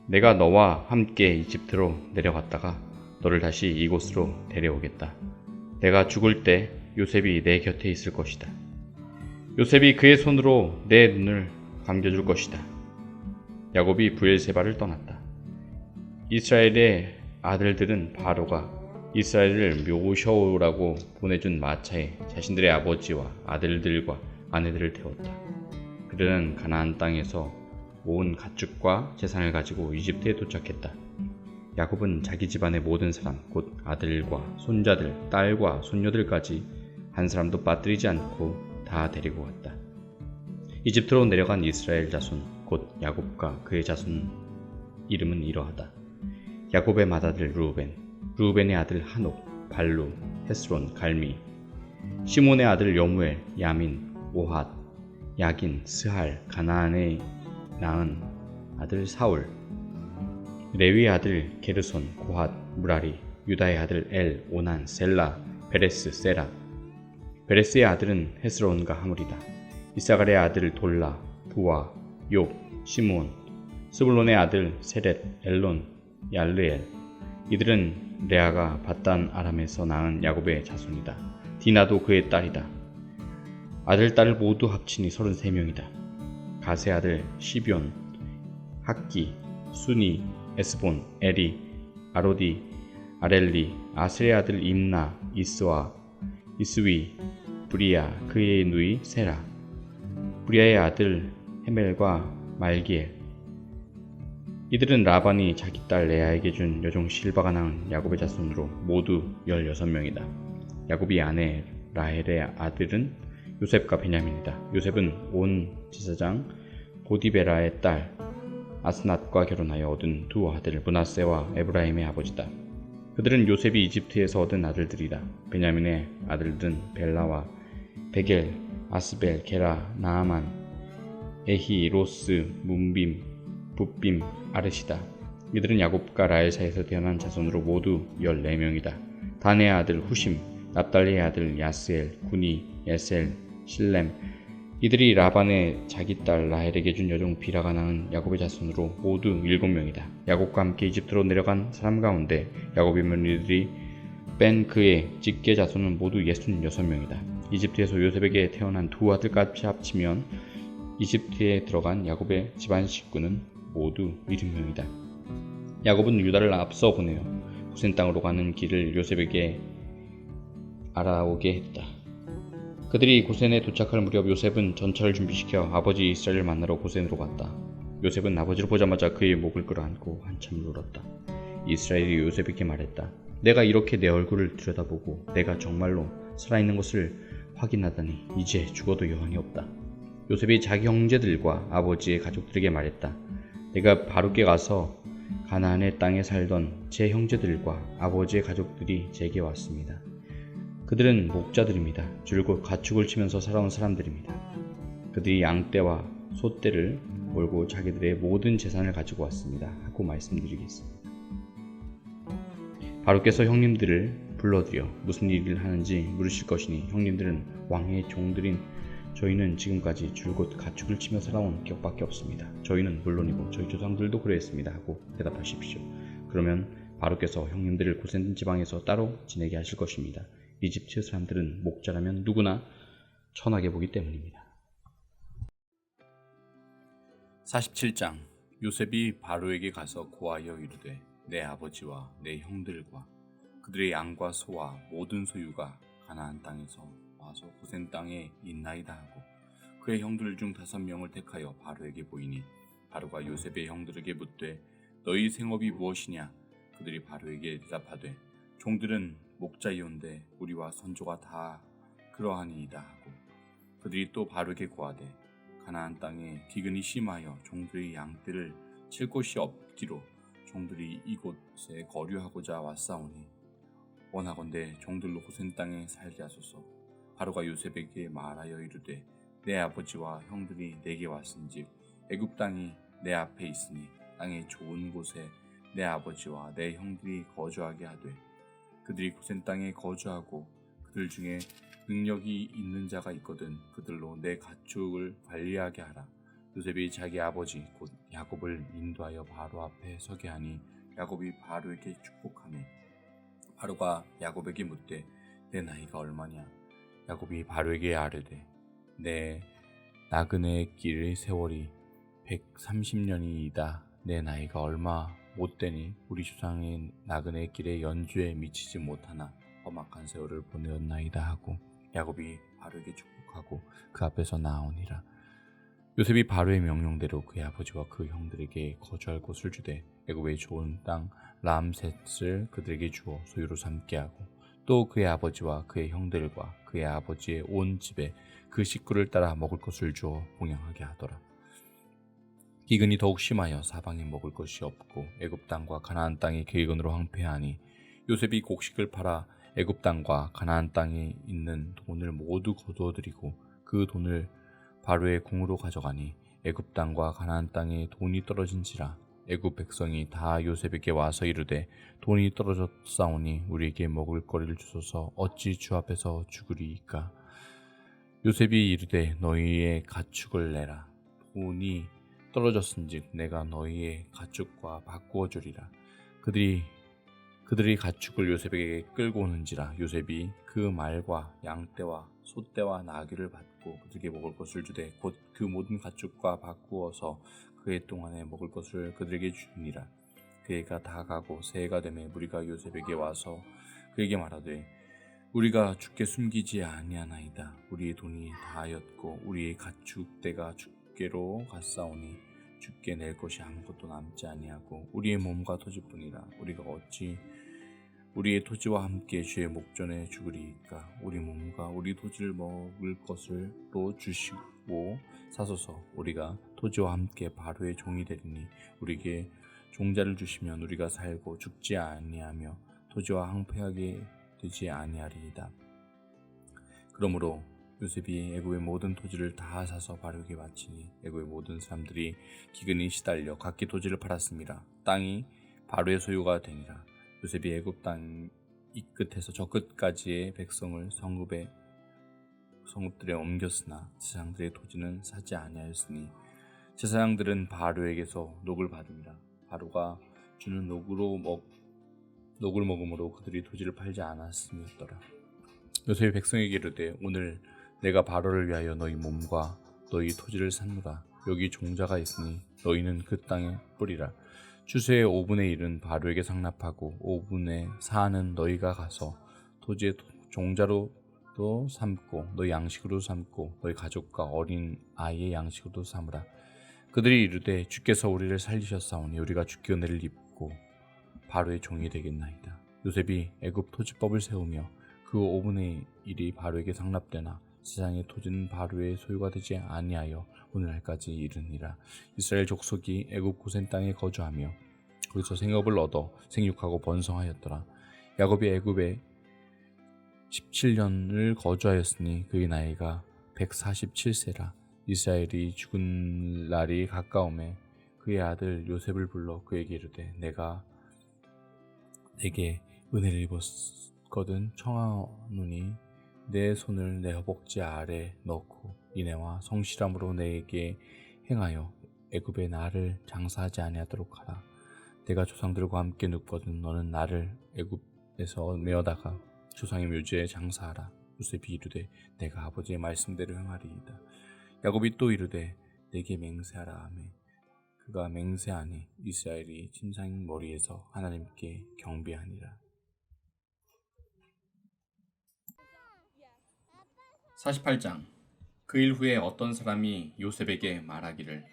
[SPEAKER 2] 내가 너와 함께 이집트로 내려갔다가 너를 다시 이곳으로 데려오겠다. 내가 죽을 때 요셉이 내 곁에 있을 것이다. 요셉이 그의 손으로 내 눈을 감겨줄 것이다. 야곱이 브엘세바를 떠났다. 이스라엘의 아들들은 바로가 이스라엘을 모셔오라고 보내준 마차에 자신들의 아버지와 아들들과 아내들을 태웠다. 그들은 가나안 땅에서 온 가축과 재산을 가지고 이집트에 도착했다. 야곱은 자기 집안의 모든 사람, 곧 아들과 손자들, 딸과 손녀들까지 한 사람도 빠뜨리지 않고 다 데리고 갔다. 이집트로 내려간 이스라엘 자손, 곧 야곱과 그의 자손 이름은 이러하다. 야곱의 맏아들 루벤, 루벤의 아들 한옥, 발루, 헤스론, 갈미, 시몬의 아들 여무엘, 야민, 오핫, 야긴, 스할, 가나안에 낳은 아들 사울, 레위의 아들 게르손, 고핫, 무라리, 유다의 아들 엘, 오난, 셀라, 베레스, 세라. 베레스의 아들은 헤스론과 하물이다. 이사갈의 아들 돌라, 부와, 욥, 시므온, 스불론의 아들 세렛, 엘론, 얄르엘. 이들은 레아가 밧단 아람에서 낳은 야곱의 자손이다. 디나도 그의 딸이다. 아들, 딸을 모두 합치니 33명이다. 가세 아들 시비온, 학기, 수니, 에스본, 에리, 아로디, 아렐리, 아스의 아들 임나, 이스와, 이스위, 브리야, 그의 누이 세라. 브리야의 아들 헤멜과 말기엘. 이들은 라반이 자기 딸 레아에게 준 여종 실바가 낳은 야곱의 자손으로 모두 16명이다. 야곱이 아내 라헬의 아들은 요셉과 베냐민이다. 요셉은 온 제사장 보디베라의 딸 아스낫과 결혼하여 얻은 두 아들 므낫세와 에브라임의 아버지다. 그들은 요셉이 이집트에서 얻은 아들들이다. 베냐민의 아들들은 벨라와 베겔, 아스벨, 게라, 나아만, 에히, 로스, 문빔, 붓빔, 아르시다. 이들은 야곱과 라헬 사이에서 태어난 자손으로 모두 14명이다. 단의 아들 후심, 납달리의 아들 야스엘, 구니, 에셀, 실렘. 이들이 라반의 자기 딸 라헬에게 준 여종 비라가 낳은 야곱의 자손으로 모두 7명이다. 야곱과 함께 이집트로 내려간 사람 가운데 야곱의 며느리들이 뺀 그의 직계 자손은 모두 66명이다. 이집트에서 요셉에게 태어난 두 아들까지 합치면 이집트에 들어간 야곱의 집안 식구는 모두 70명이다. 야곱은 유다를 앞서 보내어 고센 땅으로 가는 길을 요셉에게 알아오게 했다. 그들이 고센에 도착할 무렵 요셉은 전차를 준비시켜 아버지 이스라엘을 만나러 고센으로 갔다. 요셉은 아버지를 보자마자 그의 목을 끌어안고 한참 울었다. 이스라엘이 요셉에게 말했다. 내가 이렇게 내 얼굴을 들여다보고 내가 정말로 살아있는 것을 확인하다니 이제 죽어도 여한이 없다. 요셉이 자기 형제들과 아버지의 가족들에게 말했다. 내가 바로께 가서 가나안의 땅에 살던 제 형제들과 아버지의 가족들이 제게 왔습니다. 그들은 목자들입니다. 줄곧 가축을 치면서 살아온 사람들입니다. 그들이 양떼와 소떼를 몰고 자기들의 모든 재산을 가지고 왔습니다. 하고 말씀드리겠습니다. 바로께서 형님들을 불러들여 무슨 일을 하는지 물으실 것이니 형님들은 왕의 종들인 저희는 지금까지 줄곧 가축을 치며 살아온 기억밖에 없습니다. 저희는 물론이고 저희 조상들도 그랬습니다. 하고 대답하십시오. 그러면 바로께서 형님들을 고센 지방에서 따로 지내게 하실 것입니다. 이집트 사람들은 목자라면 누구나 천하게 보기 때문입니다. 47장 요셉이 바로에게 가서 고하여 이르되 내 아버지와 내 형들과 그들의 양과 소와 모든 소유가 가나안 땅에서 와서 고센 땅에 있나이다 하고 그의 형들 중 5명을 택하여 바로에게 보이니 바로가 요셉의 형들에게 묻되 너희 생업이 무엇이냐? 그들이 바로에게 대답하되 종들은 목자이온데 우리와 선조가 다 그러하니이다 하고 그들이 또 바로에게 고하되 가나안 땅에 기근이 심하여 종들의 양떼를 칠 곳이 없기로 종들이 이곳에 거류하고자 왔사오니 원하건대 종들로 고센 땅에 살게 하소서. 바로가 요셉에게 말하여 이르되 내 아버지와 형들이 내게 왔은즉 애굽 땅이 내 앞에 있으니 땅의 좋은 곳에 내 아버지와 내 형들이 거주하게 하되 그들이 고센 땅에 거주하고 그들 중에 능력이 있는 자가 있거든 그들로 내 가축을 관리하게 하라. 요셉이 자기 아버지 곧 야곱을 인도하여 바로 앞에 서게 하니 야곱이 바로에게 축복하니 바로가 야곱에게 묻되 내 나이가 얼마냐? 야곱이 바로에게 아뢰되 내 나그네의 길 세월이 130년이이다. 내 나이가 얼마 못되니 우리 조상의 나그네의 길에 연주에 미치지 못하나 험악한 세월을 보내었나이다 하고 야곱이 바로에게 축복하고 그 앞에서 나아오니라. 요셉이 바로의 명령대로 그의 아버지와 그 형들에게 거주할 곳을 주되 애굽의 좋은 땅 람셋을 그들에게 주어 소유로 삼게 하고 또 그의 아버지와 그의 형들과 그의 아버지의 온 집에 그 식구를 따라 먹을 것을 주어 봉양하게 하더라. 기근이 더욱 심하여 사방에 먹을 것이 없고 애굽 땅과 가나안 땅이 기근으로 황폐하니 요셉이 곡식을 팔아 애굽 땅과 가나안 땅에 있는 돈을 모두 거두어들이고 그 돈을 바로의 궁으로 가져가니 애굽 땅과 가나안 땅에 돈이 떨어진지라. 애굽 백성이 다 요셉에게 와서 이르되 돈이 떨어졌사오니 우리에게 먹을 거리를 주소서. 어찌 주 앞에서 죽으리이까? 요셉이 이르되 너희의 가축을 내라. 돈이 떨어졌은즉 내가 너희의 가축과 바꾸어 주리라. 그들이 가축을 요셉에게 끌고 오는지라. 요셉이 그 말과 양떼와 소떼와 나귀를 받고 그들에게 먹을 것을 주되 곧 그 모든 가축과 바꾸어서 그해 동안에 먹을 것을 그들에게 주니라. 그해가 다 가고 새해가 되매 무리가 요셉에게 와서 그에게 말하되 우리가 주께 숨기지 아니하나이다. 우리의 돈이 다하였고 우리의 가축대가 주께로 갔사오니 주께 낼 것이 아무것도 남지 아니하고 우리의 몸과 토지뿐이라. 우리가 어찌 우리의 토지와 함께 주의 목전에 죽으리이까? 우리 몸과 우리 토지를 먹을 것을 또 주시고 사소서. 우리가 토지와 함께 바로의 종이 되리니 우리에게 종자를 주시면 우리가 살고 죽지 아니하며 토지와 황폐하게 되지 아니하리이다. 그러므로
[SPEAKER 4] 요셉이 애굽의 모든 토지를 다 사서 바로에게 바치니 애굽의 모든 사람들이 기근이 시달려 각기 토지를 팔았습니다. 땅이 바로의 소유가 되니라. 요셉이 애굽 땅 이 끝에서 저 끝까지의 백성을 성읍들에 옮겼으나 제사장들의 토지는 사지 아니하였으니 제사장들은 바로에게서 녹을 받음이라. 바로가 주는 녹을 먹음으로 그들이 토지를 팔지 않았음이었더라. 요셉이 백성에게 이르되 오늘 내가 바로를 위하여 너희 몸과 너희 토지를 샀노라. 여기 종자가 있으니 너희는 그 땅에 뿌리라. 추수의 5분의 1은 바로에게 상납하고 5분의 4는 너희가 가서 토지의 종자로도 삼고 너희 양식으로 삼고 너희 가족과 어린 아이의 양식으로 삼으라. 그들이 이르되 주께서 우리를 살리셨사오니 우리가 주께 은혜를 입고 바로의 종이 되겠나이다. 요셉이 애굽 토지법을 세우며 그 5분의 1이 바로에게 상납되나 세상의 토지는 바로의 소유가 되지 아니하여 오늘날까지 이르니라. 이스라엘 족속이 애굽 고센 땅에 거주하며 거기서 생업을 얻어 생육하고 번성하였더라. 야곱이 애굽에 17년을 거주하였으니 그의 나이가 147세라. 이스라엘이 죽은 날이 가까움에 그의 아들 요셉을 불러 그에게 이르되 내가 내게 은혜를 입었거든 청하노니 내 손을 내 허벅지 아래 넣고 이내와 성실함으로 내게 행하여 애굽에 나를 장사하지 아니하도록 하라. 내가 조상들과 함께 눕거든 너는 나를 애굽에서 내어다가 조상의 묘지에 장사하라. 요셉이 이르되 내가 아버지의 말씀대로 행하리이다. 야곱이 또 이르되 내게 맹세하라 하며 그가 맹세하니 이스라엘이 침상 머리에서 하나님께 경배하니라.
[SPEAKER 1] 48장. 그 일 후에 어떤 사람이 요셉에게 말하기를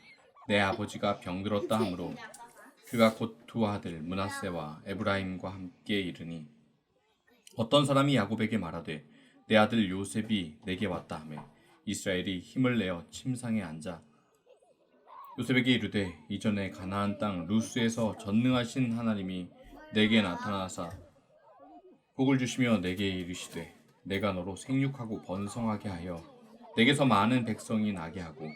[SPEAKER 1] 내 아버지가 병들었다 하므로 그가 곧 두 아들 므낫세와 에브라임과 함께 이르니 어떤 사람이 야곱에게 말하되 내 아들 요셉이 내게 왔다 하며 이스라엘이 힘을 내어 침상에 앉아 요셉에게 이르되 이전에 가나안 땅 루스에서 전능하신 하나님이 내게 나타나사 복을 주시며 내게 이르시되 내가 너로 생육하고 번성하게 하여 내게서 많은 백성이 나게 하고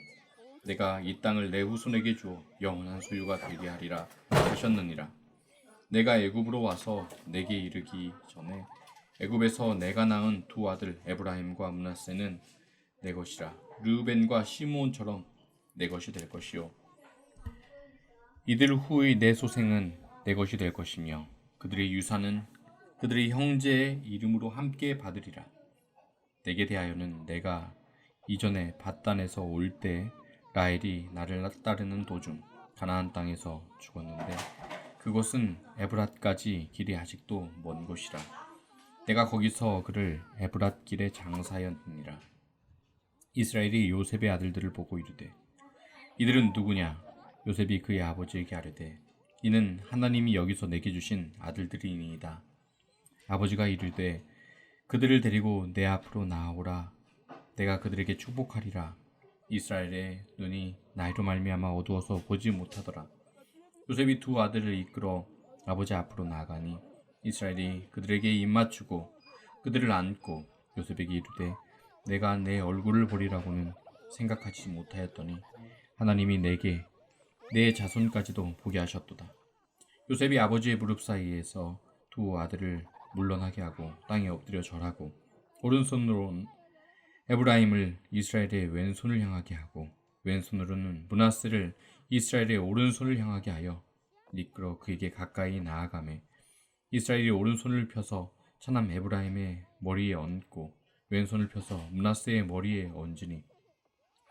[SPEAKER 1] 내가 이 땅을 내 후손에게 주어 영원한 소유가 되게 하리라 하셨느니라. 내가 애굽으로 와서 내게 이르기 전에 애굽에서 내가 낳은 두 아들 에브라임과 므낫세는 내 것이라. 르우벤과 시므온처럼 내 것이 될 것이요 이들 후의 내 소생은 내 것이 될 것이며 그들의 유산은 그들의 형제의 이름으로 함께 받으리라. 내게 대하여는 내가 이전에 밧단에서 올 때 라헬이 나를 따르는 도중 가나안 땅에서 죽었는데 그곳은 에브랏까지 길이 아직도 먼 곳이라. 내가 거기서 그를 에브랏 길에 장사하였느니라. 이스라엘이 요셉의 아들들을 보고 이르되 이들은 누구냐? 요셉이 그의 아버지에게 아뢰되 이는 하나님이 여기서 내게 주신 아들들이니이다. 아버지가 이르되 그들을 데리고 내 앞으로 나아오라. 내가 그들에게 축복하리라. 이스라엘의 눈이 나이로 말미암아 어두워서 보지 못하더라. 요셉이 두 아들을 이끌어 아버지 앞으로 나아가니 이스라엘이 그들에게 입맞추고 그들을 안고 요셉에게 이르되 내가 내 얼굴을 보리라고는 생각하지 못하였더니 하나님이 내게 내 자손까지도 보게 하셨도다. 요셉이 아버지의 무릎 사이에서 두 아들을 물러나게 하고 땅에 엎드려 절하고 오른손으로는 에브라임을 이스라엘의 왼손을 향하게 하고 왼손으로는 므낫세를 이스라엘의 오른손을 향하게 하여 이끌어 그에게 가까이 나아가매 이스라엘이 오른손을 펴서 차남 에브라임의 머리에 얹고 왼손을 펴서 므낫세의 머리에 얹으니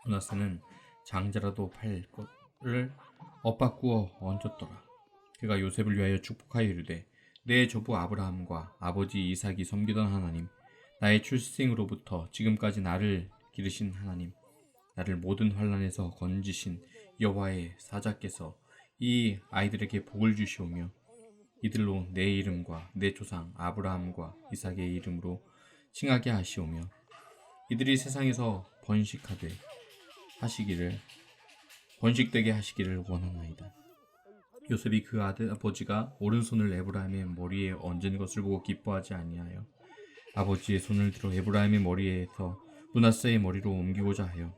[SPEAKER 1] 므낫세는 장자라도 팔 것을 엇바꾸어 얹었더라. 그가 요셉을 위하여 축복하여 이르되 내 조부 아브라함과 아버지 이삭이 섬기던 하나님, 나의 출생으로부터 지금까지 나를 기르신 하나님, 나를 모든 환난에서 건지신 여호와의 사자께서 이 아이들에게 복을 주시오며 이들로 내 이름과 내 조상 아브라함과 이삭의 이름으로 칭하게 하시오며 이들이 세상에서 번식되게 하시기를 원하나이다. 요셉이 그 아들 아버지가 오른손을 에브라임의 머리에 얹은 것을 보고 기뻐하지 아니하여 아버지의 손을 들어 에브라임의 머리에서 므낫세의 머리로 옮기고자 하여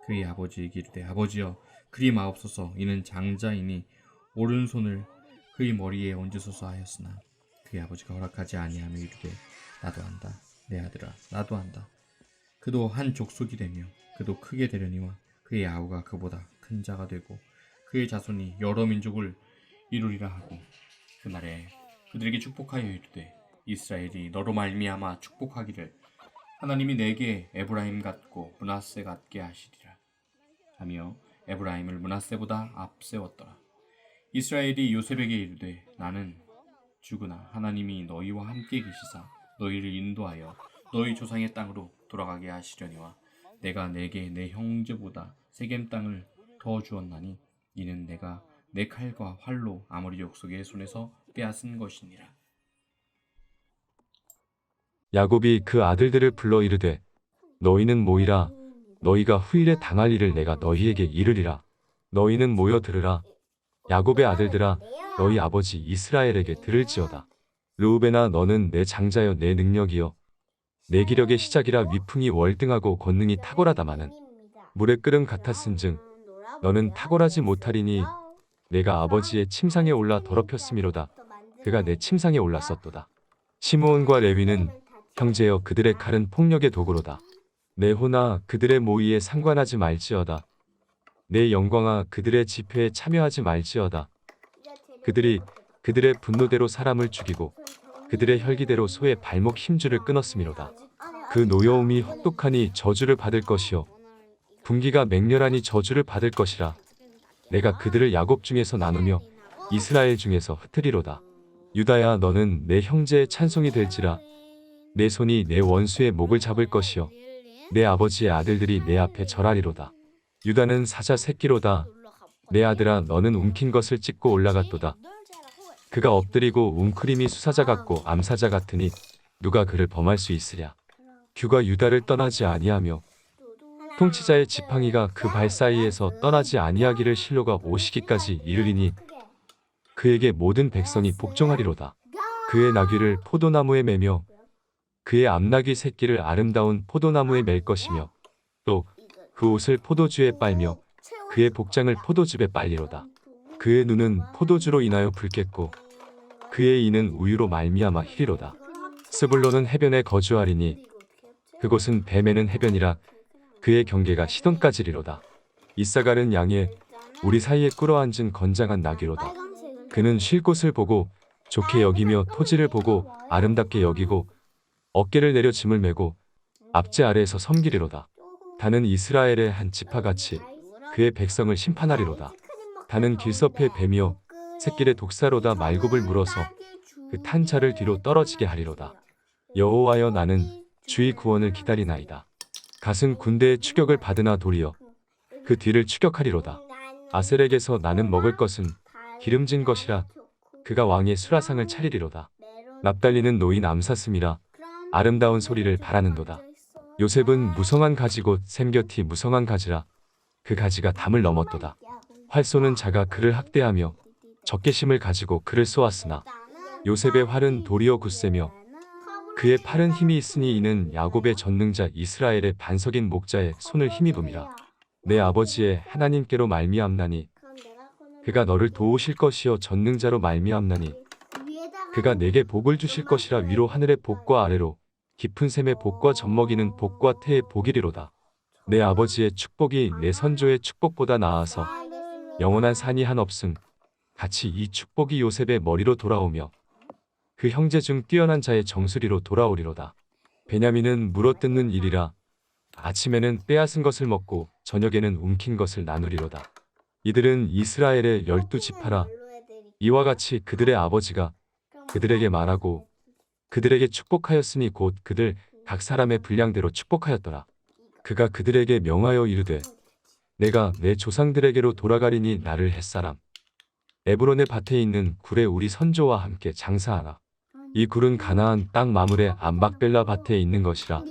[SPEAKER 1] 그의 아버지에게 이르되 아버지여 그리 마옵소서. 이는 장자이니 오른손을 그의 머리에 얹으소서 하였으나 그의 아버지가 허락하지 아니하며 이르되 나도 안다. 내 아들아 나도 안다. 그도 한 족속이 되며 그도 크게 되려니와 그의 아우가 그보다 큰 자가 되고 그의 자손이 여러 민족을 이루리라 하고 그날에 그들에게 축복하여 이르되 이스라엘이 너로 말미암아 축복하기를 하나님이 내게 에브라임 같고 므낫세 같게 하시리라 하며 에브라임을 므낫세보다 앞세웠더라. 이스라엘이 요셉에게 이르되 나는 죽으나 하나님이 너희와 함께 계시사 너희를 인도하여 너희 조상의 땅으로 돌아가게 하시려니와 내가 내게 내 형제보다 세겜 땅을 더 주었나니 이는 내가 내 칼과 활로 아모리 족속의 손에서 빼앗은 것이니라.
[SPEAKER 5] 야곱이 그 아들들을 불러 이르되 너희는 모이라. 너희가 후일에 당할 일을 내가 너희에게 이르리라. 너희는 모여 들으라. 야곱의 아들들아 너희 아버지 이스라엘에게 들을지어다. 르우벤아 너는 내 장자여 내 능력이여 내 기력의 시작이라. 위풍이 월등하고 권능이 탁월하다마는 물의 끓음 같았은즉 너는 탁월하지 못하리니 내가 아버지의 침상에 올라 더럽혔음이로다. 그가 내 침상에 올랐었도다. 시므온과 레위는 형제여 그들의 칼은 폭력의 도구로다. 내 호나 그들의 모의에 상관하지 말지어다. 내 영광아 그들의 집회에 참여하지 말지어다. 그들이 그들의 분노대로 사람을 죽이고 그들의 혈기대로 소의 발목 힘줄을 끊었음이로다. 그 노여움이 혹독하니 저주를 받을 것이요 분기가 맹렬하니 저주를 받을 것이라. 내가 그들을 야곱 중에서 나누며 이스라엘 중에서 흩으리로다. 유다야 너는 내 형제의 찬송이 될지라. 내 손이 내 원수의 목을 잡을 것이요 내 아버지의 아들들이 내 앞에 절하리로다. 유다는 사자 새끼로다. 내 아들아 너는 움킨 것을 찢고 올라갔도다. 그가 엎드리고 웅크림이 수사자 같고 암사자 같으니 누가 그를 범할 수 있으랴. 규가 유다를 떠나지 아니하며 통치자의 지팡이가 그 발 사이에서 떠나지 아니하기를 실로가 오시기까지 이르리니 그에게 모든 백성이 복종하리로다. 그의 나귀를 포도나무에 매며 그의 암나귀 새끼를 아름다운 포도나무에 맬 것이며 또 그 옷을 포도주에 빨며 그의 복장을 포도즙에 빨리로다. 그의 눈은 포도주로 인하여 붉겠고 그의 이는 우유로 말미암아 희리로다. 스불론은 해변에 거주하리니 그곳은 뱀에는 해변이라. 그의 경계가 시돈까지리로다. 이사갈은 양의 우리 사이에 꿇어앉은 건장한 나귀로다. 그는 쉴 곳을 보고 좋게 여기며 토지를 보고 아름답게 여기고 어깨를 내려 짐을 메고 앞제 아래에서 섬기리로다. 다는 이스라엘의 한 지파같이 그의 백성을 심판하리로다. 다는 길섭의 뱀이요 새길의 독사로다. 말굽을 물어서 그 탄 자를 뒤로 떨어지게 하리로다. 여호와여 나는 주의 구원을 기다리나이다. 갓은 군대의 추격을 받으나 도리어 그 뒤를 추격하리로다. 아셀에게서 나는 먹을 것은 기름진 것이라. 그가 왕의 수라상을 차리리로다. 납달리는 노인 암사슴이라. 아름다운 소리를 바라는도다. 요셉은 무성한 가지 곧 샘곁이 무성한 가지라. 그 가지가 담을 넘었도다. 활 쏘는 자가 그를 학대하며 적개심을 가지고 그를 쏘았으나 요셉의 활은 도리어 굳세며 그의 팔은 힘이 있으니 이는 야곱의 전능자 이스라엘의 반석인 목자의 손을 힘입음이라. 내 아버지의 하나님께로 말미암나니 그가 너를 도우실 것이요 전능자로 말미암나니 그가 내게 복을 주실 것이라. 위로 하늘의 복과 아래로 깊은 샘의 복과 젖먹이는 복과 태의 복이리로다. 내 아버지의 축복이 내 선조의 축복보다 나아서 영원한 산이 한 없음 같이 이 축복이 요셉의 머리로 돌아오며 그 형제 중 뛰어난 자의 정수리로 돌아오리로다. 베냐민은 물어뜯는 일이라. 아침에는 빼앗은 것을 먹고 저녁에는 움킨 것을 나누리로다. 이들은 이스라엘의 12지파라. 이와 같이 그들의 아버지가 그들에게 말하고 그들에게 축복하였으니 곧 그들 각 사람의 분량대로 축복하였더라. 그가 그들에게 명하여 이르되 내가 내 조상들에게로 돌아가리니 나를 햇사람 에브론의 밭에 있는 굴에 우리 선조와 함께 장사하라. 이 굴은 가나안 땅 마물의 암박벨라 밭에 있는 것이라.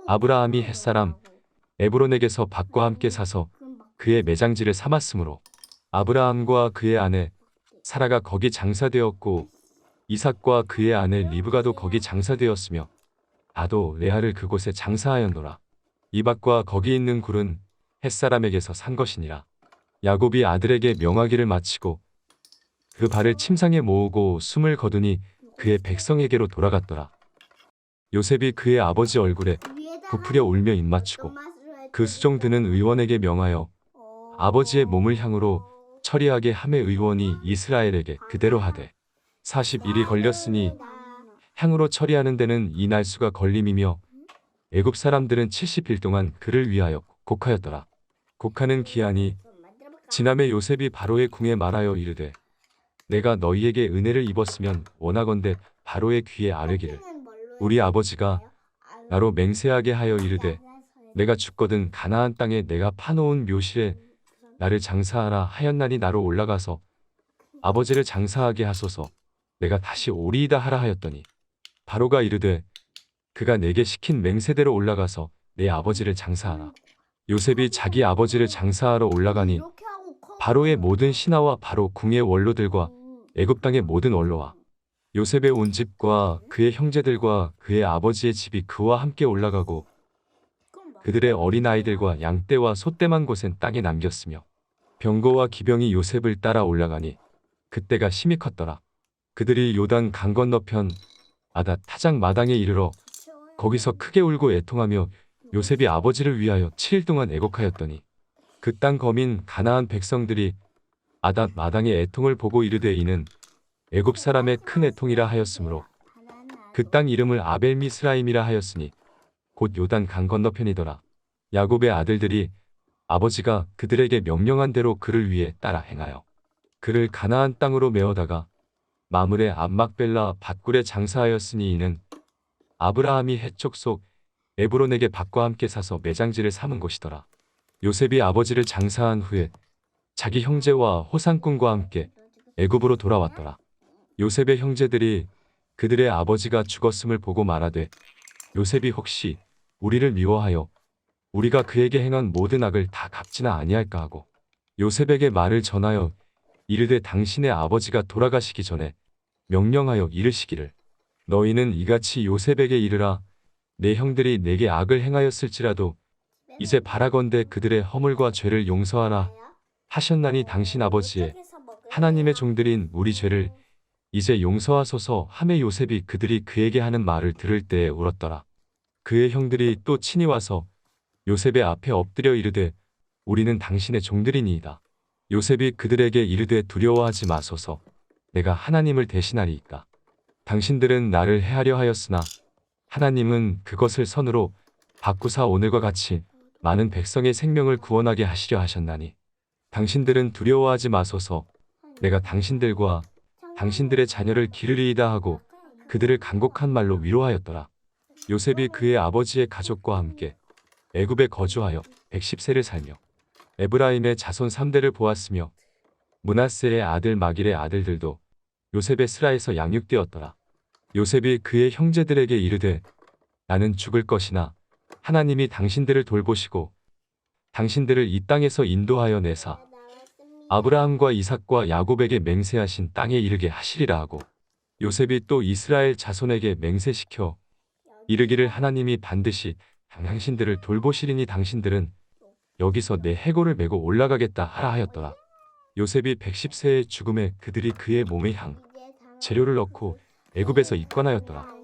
[SPEAKER 5] 아브라함이 햇사람 에브론에게서 밭과 함께 사서 그의 매장지를 삼았으므로 아브라함과 그의 아내 사라가 거기 장사되었고 이삭과 그의 아내 리브가도 거기 장사되었으며 나도 레아를 그곳에 장사하였노라. 이 밭과 거기 있는 굴은 햇사람에게서 산 것이니라. 야곱이 아들에게 명하기를 마치고 그 발을 침상에 모으고 숨을 거두니 그의 백성에게로 돌아갔더라. 요셉이 그의 아버지 얼굴에 부풀려 울며 입맞추고 그 수종 드는 의원에게 명하여 아버지의 몸을 향으로 처리하게 하매 의원이 이스라엘에게 그대로 하되 40일이 걸렸으니 향으로 처리하는 데는 이 날수가 걸림이며 애굽 사람들은 70일 동안 그를 위하여 곡하였더라. 곡하는 기한이 지남에 요셉이 바로의 궁에 말하여 이르되 내가 너희에게 은혜를 입었으면 원하건대 바로의 귀에 아뢰기를 우리 아버지가 나로 맹세하게 하여 이르되 내가 죽거든 가나안 땅에 내가 파놓은 묘실에 나를 장사하라 하였나니 나로 올라가서 아버지를 장사하게 하소서 내가 다시 오리이다 하라 하였더니 바로가 이르되 그가 내게 시킨 맹세대로 올라가서 내 아버지를 장사하라. 요셉이 자기 아버지를 장사하러 올라가니 바로의 모든 신하와 바로 궁의 원로들과 애굽 땅의 모든 원로와 요셉의 온 집과 그의 형제들과 그의 아버지의 집이 그와 함께 올라가고 그들의 어린 아이들과 양떼와 소떼만 곳엔 땅에 남겼으며 병거와 기병이 요셉을 따라 올라가니 그때가 심히 컸더라. 그들이 요단 강 건너편 아닷 타작 마당에 이르러 거기서 크게 울고 애통하며 요셉이 아버지를 위하여 7일 동안 애곡하였더니 그 땅 거민 가나안 백성들이 아닷 마당의 애통을 보고 이르되 이는 애굽 사람의 큰 애통이라 하였으므로 그 땅 이름을 아벨 미스라임이라 하였으니 곧 요단 강 건너편이더라. 야곱의 아들들이 아버지가 그들에게 명령한 대로 그를 위해 따라 행하여 그를 가나안 땅으로 메어다가 마므레 암막벨라 밭굴에 장사하였으니 이는 아브라함이 해촉 속 에브론에게 밭과 함께 사서 매장지를 삼은 곳이더라. 요셉이 아버지를 장사한 후에 자기 형제와 호상꾼과 함께 애굽으로 돌아왔더라. 요셉의 형제들이 그들의 아버지가 죽었음을 보고 말하되 요셉이 혹시 우리를 미워하여 우리가 그에게 행한 모든 악을 다 갚지나 아니할까 하고 요셉에게 말을 전하여 이르되 당신의 아버지가 돌아가시기 전에 명령하여 이르시기를 너희는 이같이 요셉에게 이르라 내 형들이 내게 악을 행하였을지라도 이제 바라건대 그들의 허물과 죄를 용서하라 하셨나니 당신 아버지의 하나님의 종들인 우리 죄를 이제 용서하소서 하매 요셉이 그들이 그에게 하는 말을 들을 때에 울었더라. 그의 형들이 또 친히 와서 요셉의 앞에 엎드려 이르되 우리는 당신의 종들이니이다. 요셉이 그들에게 이르되 두려워하지 마소서 내가 하나님을 대신하리이까. 당신들은 나를 해하려 하였으나 하나님은 그것을 선으로 바꾸사 오늘과 같이 많은 백성의 생명을 구원하게 하시려 하셨나니 당신들은 두려워하지 마소서 내가 당신들과 당신들의 자녀를 기르리이다 하고 그들을 간곡한 말로 위로하였더라. 요셉이 그의 아버지의 가족과 함께 애굽에 거주하여 110세를 살며 에브라임의 자손 3대를 보았으며 므낫세의 아들 마길의 아들들도 요셉의 스라에서 양육되었더라. 요셉이 그의 형제들에게 이르되 나는 죽을 것이나 하나님이 당신들을 돌보시고 당신들을 이 땅에서 인도하여 내사 아브라함과 이삭과 야곱에게 맹세하신 땅에 이르게 하시리라 하고 요셉이 또 이스라엘 자손에게 맹세시켜 이르기를 하나님이 반드시 당신들을 돌보시리니 당신들은 여기서 내 해골을 메고 올라가겠다 하라 하였더라. 요셉이 110세의 죽음에 그들이 그의 몸에 향 재료를 넣고 애굽에서 입관하였더라.